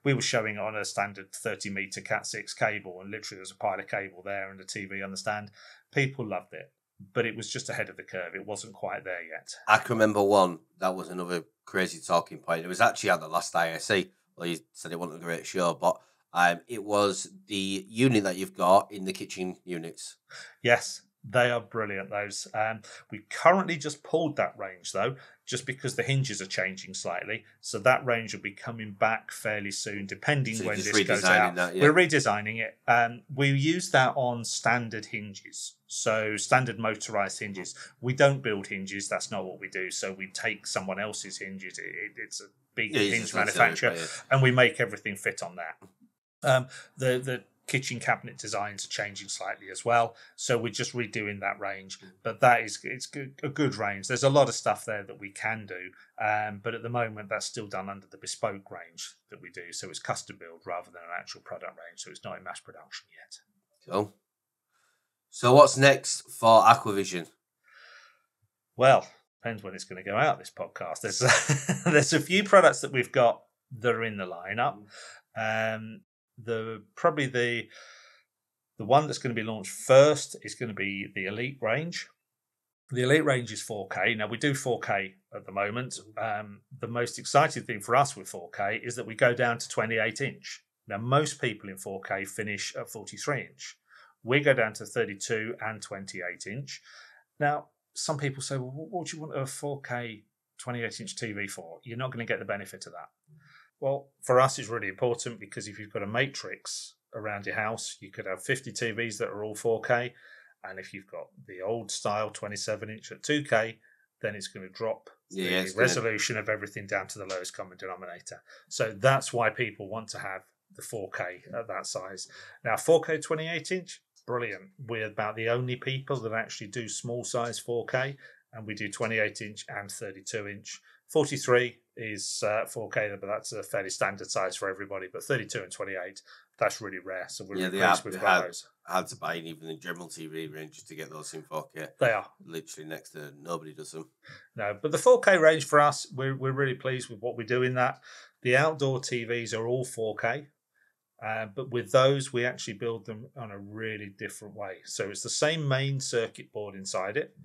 we were showing it on a standard 30-meter Cat6 cable, and literally there's a pile of cable there and a TV on the stand. People loved it, but it was just ahead of the curve. It wasn't quite there yet. I can remember one, that was another crazy talking point. It was actually at the last ISE. Well, you said it wasn't a great show, but it was the unit that you've got in the kitchen units. Yes. They are brilliant, those. We currently just pulled that range, though, just because the hinges are changing slightly. So that range will be coming back fairly soon, depending when this goes out. That, yeah. We're redesigning it. We use that on standard hinges, so standard motorized hinges. We don't build hinges. That's not what we do. So we take someone else's hinges. It's a big hinge manufacturer, and we make everything fit on that. The kitchen cabinet designs are changing slightly as well, so we're just redoing that range. But it's a good range. There's a lot of stuff there that we can do, but at the moment that's still done under the bespoke range that we do. So it's custom build rather than an actual product range. So it's not in mass production yet. Cool. So what's next for Aquavision? Well, depends when it's going to go out. This podcast. There's a few products that we've got that are in the lineup. The one that's going to be launched first is going to be the Elite range. The Elite range is 4K. Now, we do 4K at the moment. The most exciting thing for us with 4K is that we go down to 28-inch. Now, most people in 4K finish at 43-inch. We go down to 32 and 28-inch. Now, some people say, well, what do you want a 4K 28-inch TV for? You're not going to get the benefit of that. Well, for us, it's really important because if you've got a matrix around your house, you could have 50 TVs that are all 4K. And if you've got the old style 27-inch at 2K, then it's going to drop the resolution of everything down to the lowest common denominator. So that's why people want to have the 4K at that size. Now, 4K 28-inch, brilliant. We're about the only people that actually do small size 4K, and we do 28-inch and 32-inch. 43 is 4K, but that's a fairly standard size for everybody. But 32 and 28, that's really rare. So we're really pleased with those. I had to buy in even the general TV range just to get those in 4K. They are. Literally next to nobody does them. No, but the 4K range for us, we're really pleased with what we do in that. The outdoor TVs are all 4K. But with those, we actually build them on a really different way. So it's the same main circuit board inside it.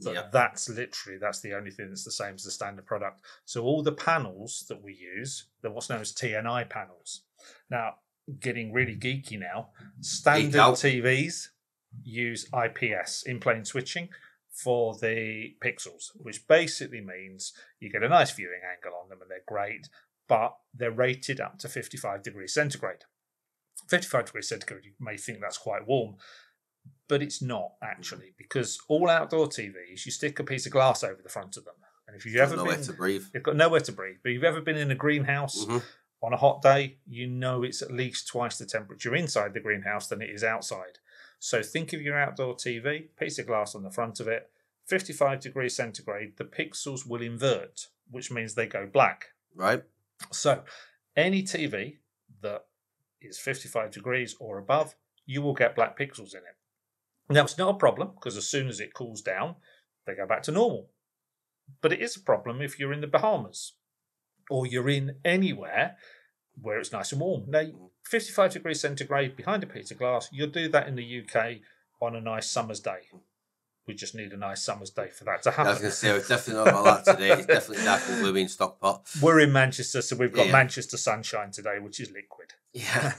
But that's the only thing that's the same as the standard product. So all the panels that we use, they're what's known as TNI panels. Now, getting really geeky now, standard TVs use IPS, in-plane switching, for the pixels, which basically means you get a nice viewing angle on them and they're great, but they're rated up to 55 degrees centigrade. 55 degrees centigrade, you may think that's quite warm, but it's not actually, because all outdoor TVs, you stick a piece of glass over the front of them. And if you've ever nowhere to breathe. You've got nowhere to breathe. But if you've ever been in a greenhouse on a hot day, you know it's at least twice the temperature inside the greenhouse than it is outside. So think of your outdoor TV, piece of glass on the front of it, 55 degrees centigrade, the pixels will invert, which means they go black. Right. So any TV that is 55 degrees or above, you will get black pixels in it. Now, it's not a problem because as soon as it cools down, they go back to normal. But it is a problem if you're in the Bahamas or you're in anywhere where it's nice and warm. Now, 55 degrees centigrade behind a piece of glass, you'll do that in the UK on a nice summer's day. We just need a nice summer's day for that to happen. I was going to say, it's definitely not like that today. It's definitely dark and gloomy in Stockport. We're in Manchester, so we've got Manchester sunshine today, which is liquid. Yeah.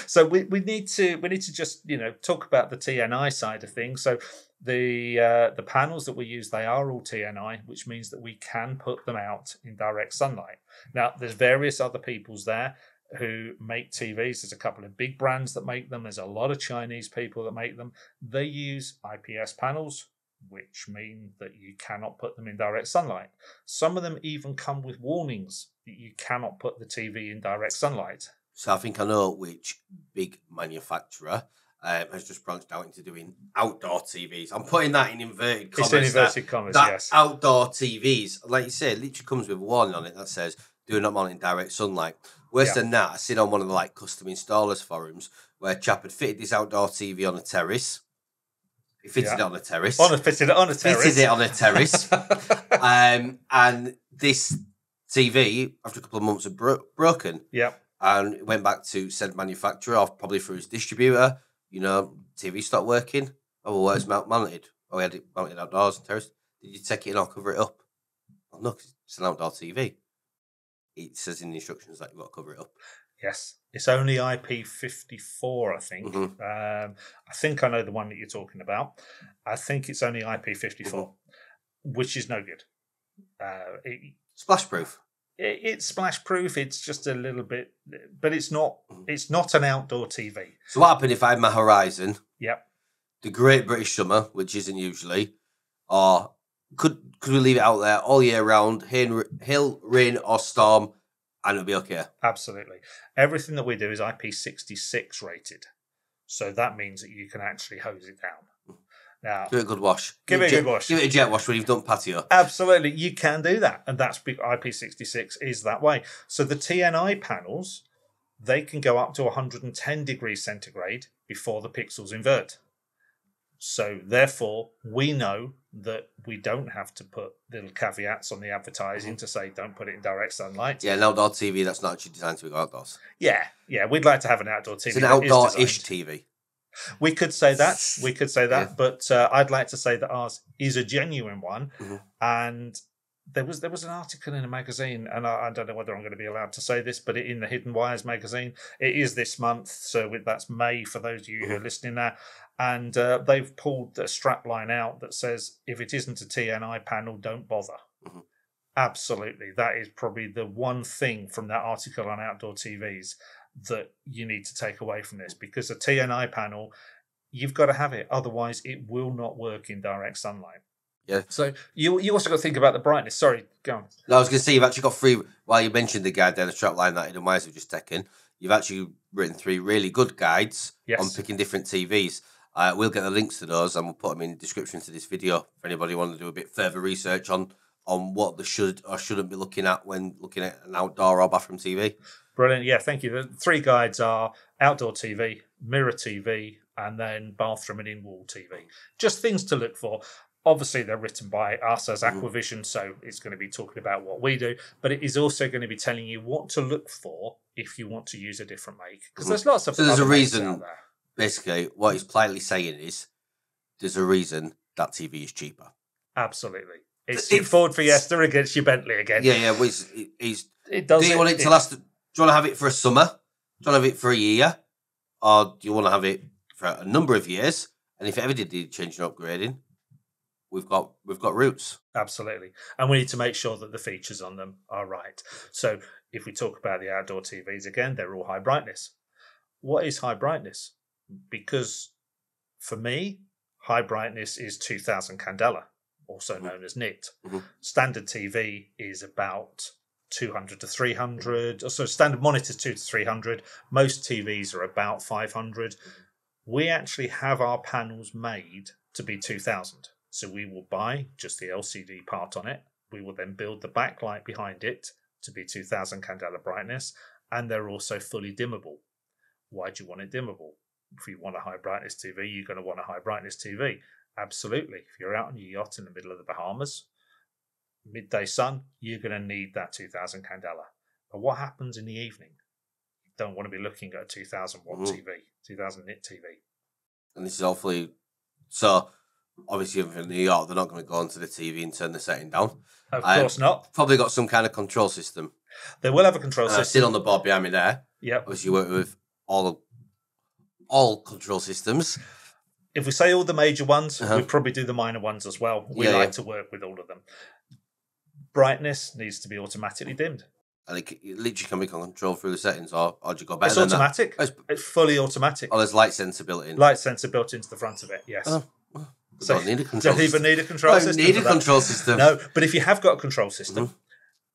So we need to just talk about the TNI side of things. So the panels that we use, they are all TNI, which means that we can put them out in direct sunlight. Now, there's various other peoples there who make TVs. There's a couple of big brands that make them. There's a lot of Chinese people that make them. They use IPS panels. which mean that you cannot put them in direct sunlight. Some of them even come with warnings that you cannot put the TV in direct sunlight. So I think I know which big manufacturer has just branched out into doing outdoor TVs. I'm putting that in inverted commas. It's in inverted commas, that yes. Outdoor TVs, like you said, literally comes with a warning on it that says, do not mount in direct sunlight. Worse than that, I seen on one of the custom installers forums where a chap had fitted this outdoor TV on a terrace. He fitted it on a terrace. Fitted it on a terrace. Fitted it on a terrace. And this TV, after a couple of months, had broken. Yep. And it went back to said manufacturer, or probably through his distributor. TV stopped working. Oh, well, where's it mounted? Oh, we had it mounted outdoors on terrace. Did you take it in or cover it up? Oh, no, 'cause it's an outdoor TV. It says in the instructions that you've got to cover it up. Yes. It's only IP54, I think. Mm-hmm. I think I know the one that you're talking about. I think it's only IP54, which is no good. Splash proof. It's splash proof. It's just a little bit, but it's not. It's not an outdoor TV. So what happened if I had my Horizon? Yep. The Great British Summer, which isn't usually, or could we leave it out there all year round, hail, rain or storm, and it'll be okay? Absolutely. Everything that we do is IP66 rated, so that means that you can actually hose it down. Now, give it a good wash. Give it a good wash. Give it a jet wash when you've done patio. Absolutely, you can do that, and that's IP66 is that way. So the TNI panels, they can go up to 110 degrees centigrade before the pixels invert. So therefore, we know that we don't have to put little caveats on the advertising to say don't put it in direct sunlight. Yeah, an outdoor TV that's not actually designed to go outdoors. Yeah, we'd like to have an outdoor TV. It's an outdoor-ish TV. We could say that. Yeah. But I'd like to say that ours is a genuine one. Mm-hmm. And there was an article in a magazine, and I don't know whether I'm going to be allowed to say this, but in the Hidden Wires magazine, it is this month, so that's May for those of you who are listening now. And they've pulled a strap line out that says, if it isn't a TNI panel, don't bother. Mm-hmm. Absolutely. That is probably the one thing from that article on outdoor TVs that you need to take away from this, because a TNI panel, you've got to have it. Otherwise, it will not work in direct sunlight. Yeah. So you also got to think about the brightness. Sorry, go on. No, I was going to say, you've actually got three, while you mentioned the guide there, the strap line that Hidden Wires have just taken, you've actually written 3 really good guides on picking different TVs. We'll get the links to those and we'll put them in the description to this video for anybody who wants to do a bit further research on what they should or shouldn't be looking at when looking at an outdoor or bathroom TV. Brilliant. Yeah, thank you. The 3 guides are outdoor TV, mirror TV, and then bathroom and in-wall TV. Just things to look for. Obviously, they're written by us as Aquavision, so it's going to be talking about what we do, but it is also going to be telling you what to look for if you want to use a different make. Because there's lots of there's a other makes out reason, there. basically, what he's politely saying is, there's a reason that TV is cheaper. Absolutely. It's your Ford Fiesta against your Bentley again. Yeah. Well, it does. Do you want it to last? Do you want to have it for a summer? Do you want to have it for a year? Or do you want to have it for a number of years? And if it ever did need changing or upgrading, we've got routes. Absolutely. And we need to make sure that the features on them are right. So if we talk about the outdoor TVs again, they're all high brightness. What is high brightness? Because for me, high brightness is 2000 candela, also known as nit. Standard TV is about 200 to 300. So standard monitors 200 to 300. Most TVs are about 500. We actually have our panels made to be 2000. So we will buy just the LCD part on it. We will then build the backlight behind it to be 2000 candela brightness. And they're also fully dimmable. Why do you want it dimmable? If you want a high brightness TV, you're going to want a high brightness TV. Absolutely. If you're out on your yacht in the middle of the Bahamas, midday sun, you're going to need that 2000 candela. But what happens in the evening? You don't want to be looking at a 2000 watt TV, 2000 nit TV. And this is hopefully, so obviously if in New York, they're not going to go onto the TV and turn the setting down. Of course not. Probably got some kind of control system. They will have a control system. Still on the board behind me there. Yep. Obviously you work with all control systems. If we say all the major ones, we probably do the minor ones as well. We like to work with all of them. Brightness needs to be automatically dimmed. And it literally can be controlled through the settings, or do you go better It's than automatic. That? It's fully automatic. Oh, there's light sensor built in. Light sensor built into the front of it, yes. So don't need a control don't even need a control don't system. need a control system. No, but if you have got a control system,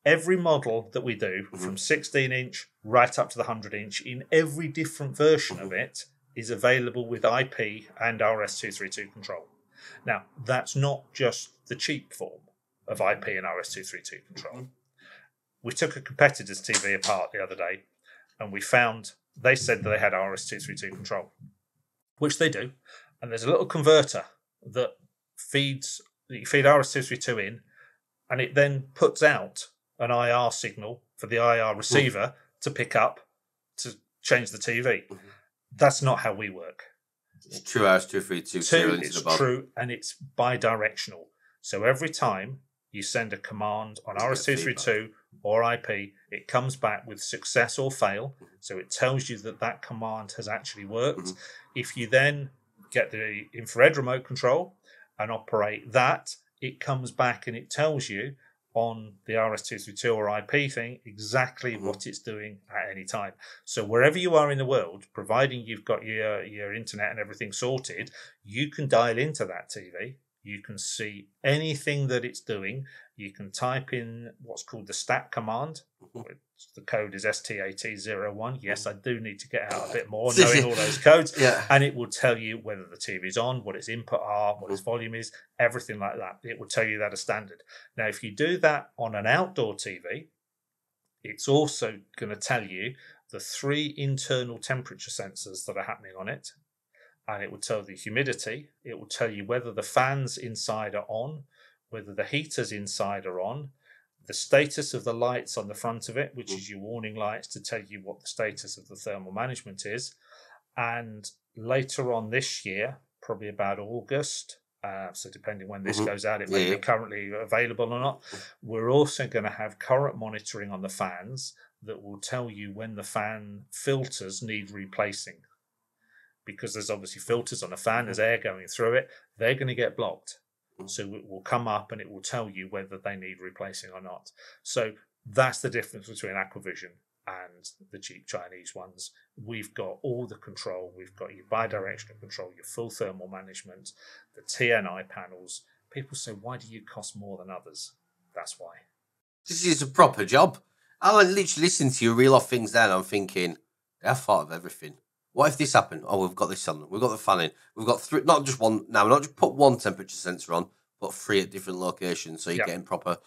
every model that we do, from 16-inch right up to the 100-inch, in every different version of it, is available with IP and RS-232 control. Now, that's not just the cheap form of IP and RS-232 control. We took a competitor's TV apart the other day, and we found they said that they had RS-232 control, which they do. And there's a little converter that you feed RS-232 in, and it then puts out an IR signal for the IR receiver to pick up to change the TV. That's not how we work. It's true RS-232. It's true, and it's bi-directional. So every time you send a command on RS-232 or IP, it comes back with success or fail. So it tells you that that command has actually worked. If you then get the infrared remote control and operate that, it comes back and it tells you on the RS-232 or IP thing exactly what it's doing at any time. So wherever you are in the world, providing you've got your internet and everything sorted, you can dial into that TV. You can see anything that it's doing. You can type in what's called the stat command. The code is STAT01. Yes, I do need to get out a bit more knowing all those codes. And it will tell you whether the TV is on, what its input are, what its volume is, everything like that. It will tell you that as standard. Now, if you do that on an outdoor TV, it's also going to tell you the 3 internal temperature sensors that are happening on it. And it will tell the humidity. It will tell you whether the fans inside are on, whether the heaters inside are on, the status of the lights on the front of it, which is your warning lights to tell you what the status of the thermal management is. And later on this year, probably about August, so depending when this goes out, it may be currently available or not, we're also going to have current monitoring on the fans that will tell you when the fan filters need replacing. Because there's obviously filters on a fan, there's air going through it, they're going to get blocked. So it will come up and it will tell you whether they need replacing or not. So that's the difference between Aquavision and the cheap Chinese ones. We've got all the control. We've got your bidirectional control, your full thermal management, the TNI panels. People say, why do you cost more than others? That's why. This is a proper job. I literally listen to you reel off things there and I'm thinking, they've thought of everything. What if this happened? Oh, we've got this on. We've got the fan in. We've got 3, not just one. Now, we're not just put one temperature sensor on, but 3 at different locations. So you're getting proper,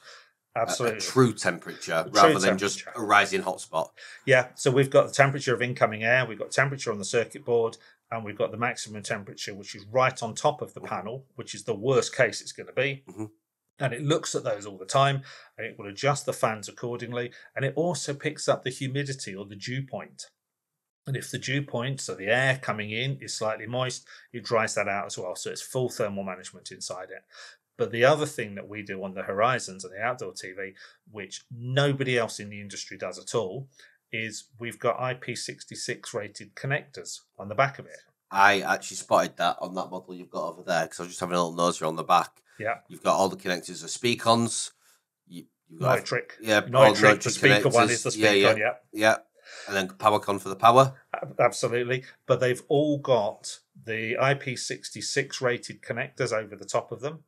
absolutely, a true temperature rather than just a rising hotspot. Yeah. So we've got the temperature of incoming air. We've got temperature on the circuit board, and we've got the maximum temperature, which is right on top of the panel, which is the worst case it's going to be. And it looks at those all the time, and it will adjust the fans accordingly. And it also picks up the humidity or the dew point. And if the dew point, so the air coming in, is slightly moist, it dries that out as well. So it's full thermal management inside it. But the other thing that we do on the Horizons and the outdoor TV, which nobody else in the industry does at all, is we've got IP66 rated connectors on the back of it. I actually spotted that on that model you've got over there because I was just having a little nose here on the back. Yeah. You've got all the connectors are speak-ons. You've got Nitric. Nitric, the speaker one is the speaker-on, Yeah. And then PowerCon for the power. Absolutely. But they've all got the IP66 rated connectors over the top of them.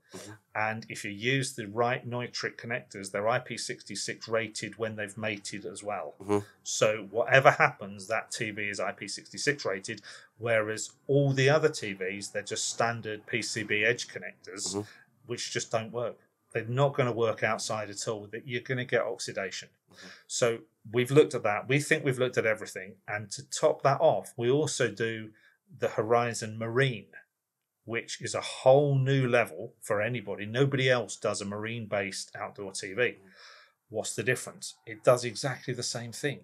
And if you use the right nitric connectors, they're IP66 rated when they've mated as well. So whatever happens, that TV is IP66 rated, whereas all the other TVs, they're just standard PCB edge connectors, which just don't work. They're not going to work outside at all. You're going to get oxidation. So we've looked at that. We think we've looked at everything. And to top that off, we also do the Horizon Marine, which is a whole new level for anybody. Nobody else does a marine-based outdoor TV. What's the difference? It does exactly the same thing.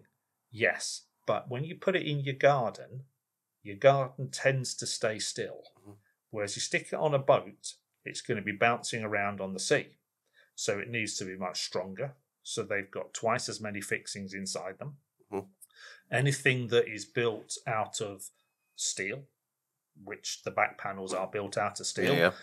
Yes, but when you put it in your garden tends to stay still. Whereas you stick it on a boat, it's going to be bouncing around on the sea. So it needs to be much stronger. So they've got twice as many fixings inside them. Anything that is built out of steel, which the back panels are built out of steel.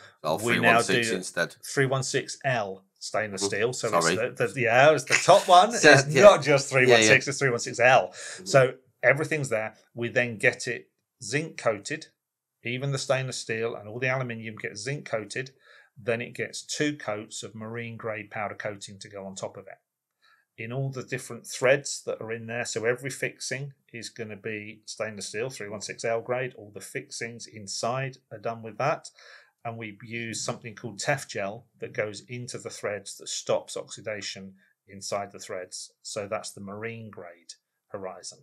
We now do instead. 316L stainless steel. So it's the top one. It's not just 316, it's 316L. So everything's there. We then get it zinc coated even the stainless steel and all the aluminium gets zinc coated. Then it gets 2 coats of marine grade powder coating to go on top of it. In all the different threads that are in there, so every fixing is going to be stainless steel 316L grade. All the fixings inside are done with that. And we use something called Tef gel that goes into the threads that stops oxidation inside the threads. So that's the marine grade Horizon.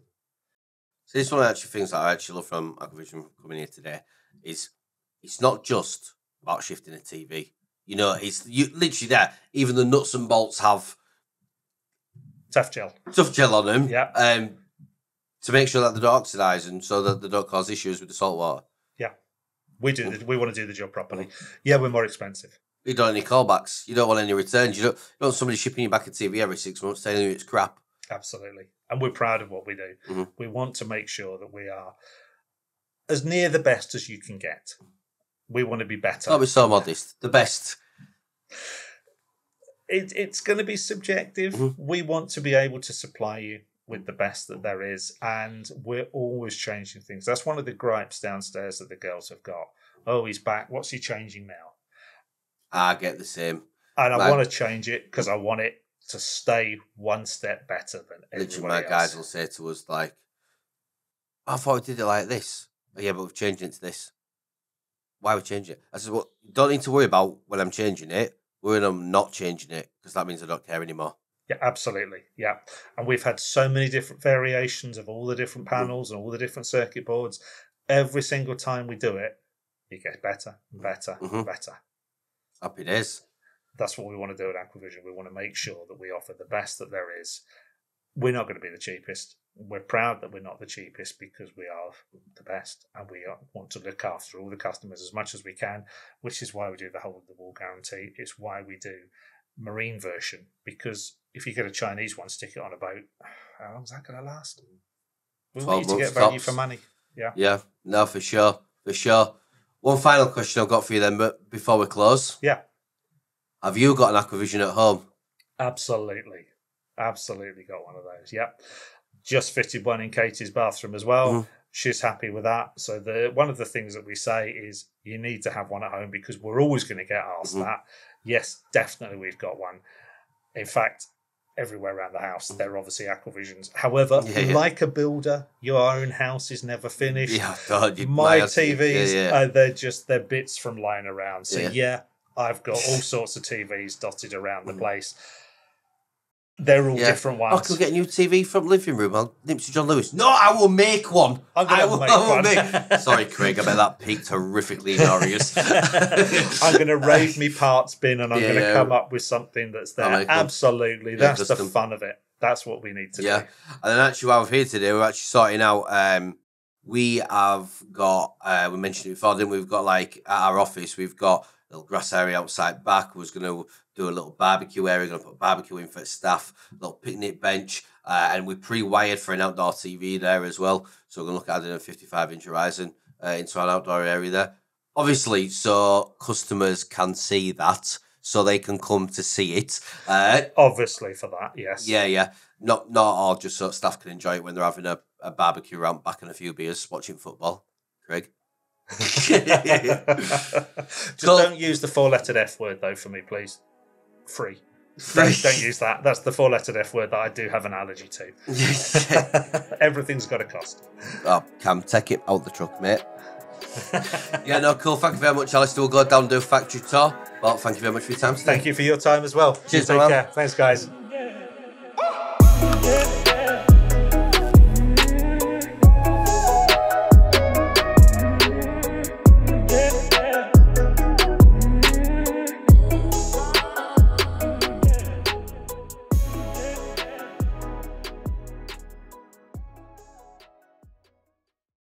So this is one of the things that I actually love from Aquavision coming here today is it's not just about shifting a TV. You know, it's literally there. Even the nuts and bolts have Tough gel on them. Yeah. To make sure that they don't oxidise and so that they don't cause issues with the salt water. Yeah. We want to do the job properly. Yeah, we're more expensive. You don't want any callbacks. You don't want any returns. You don't want somebody shipping you back a TV every 6 months telling you it's crap. Absolutely. And we're proud of what we do. We want to make sure that we are as near the best as you can get. We want to be better. Don't be so modest. The best. It's going to be subjective. We want to be able to supply you with the best that there is, and we're always changing things. That's one of the gripes downstairs that the girls have got. Oh, he's back. What's he changing now? I get the same. And I want to change it because I want it to stay one step better than everybody Literally, my guys will say to us, like, I thought we did it like this. Oh, yeah, but we've changed it to this. Why we change it? I said, well, you don't need to worry about when I'm changing it. When I'm not changing it, because that means I don't care anymore. Yeah, absolutely. Yeah. And we've had so many different variations of all the different panels and all the different circuit boards. Every single time we do it, it gets better and better and better. Happy days. That's what we want to do at Aquavision. We want to make sure that we offer the best that there is. We're not going to be the cheapest. We're proud that we're not the cheapest because we are the best, and we want to look after all the customers as much as we can, which is why we do the whole of the wall guarantee. It's why we do marine version, because if you get a Chinese one, stick it on a boat, how long is that going to last? We need to get value for money. Yeah. Yeah. No, for sure. For sure. One final question I've got for you then, but before we close. Yeah. Have you got an Aquavision at home? Absolutely. Absolutely got one of those. Yep. Just fitted one in Katie's bathroom as well. She's happy with that. So one of the things that we say is you need to have one at home because we're always going to get asked that. Yes, definitely we've got one. In fact, everywhere around the house, they're obviously Aquavisions. However, like a builder, your own house is never finished. Yeah, God, my TVs, they're bits from lying around. So I've got all sorts of TVs dotted around the place. They're all different ones. I could get a new TV from living room. I'll nip to John Lewis. No, I will make one. I will make one. Sorry, Craig. I bet that peaked horrifically in Arius. I'm going to raid me parts bin and I'm going to come up with something that's there. Absolutely. That's the fun of it. That's what we need to do. And then actually while we're here today, we're actually sorting out, we have got, we mentioned it before, didn't we? We've got like at our office, we've got a little grass area outside back. We're going to do a little barbecue area. We're going to put barbecue in for staff, a little picnic bench, and we pre-wired for an outdoor TV there as well. So we're going to look at adding a 55-inch Horizon into an outdoor area there. Obviously, so customers can see that, so they can come to see it. Obviously for that, yes. Yeah. Not all, just so staff can enjoy it when they're having a barbecue around back and a few beers, watching football. Craig? Just don't use the 4-lettered F word though for me, please. Free. Don't use that. That's the 4-lettered F word that I do have an allergy to. Everything's got a cost. Oh, Cam, take it out the truck, mate. Yeah, no, cool. Thank you very much, Alistair. We'll go down and do a factory tour. Well, thank you very much for your time today. Thank you for your time as well. Cheers, take care. Thanks, guys.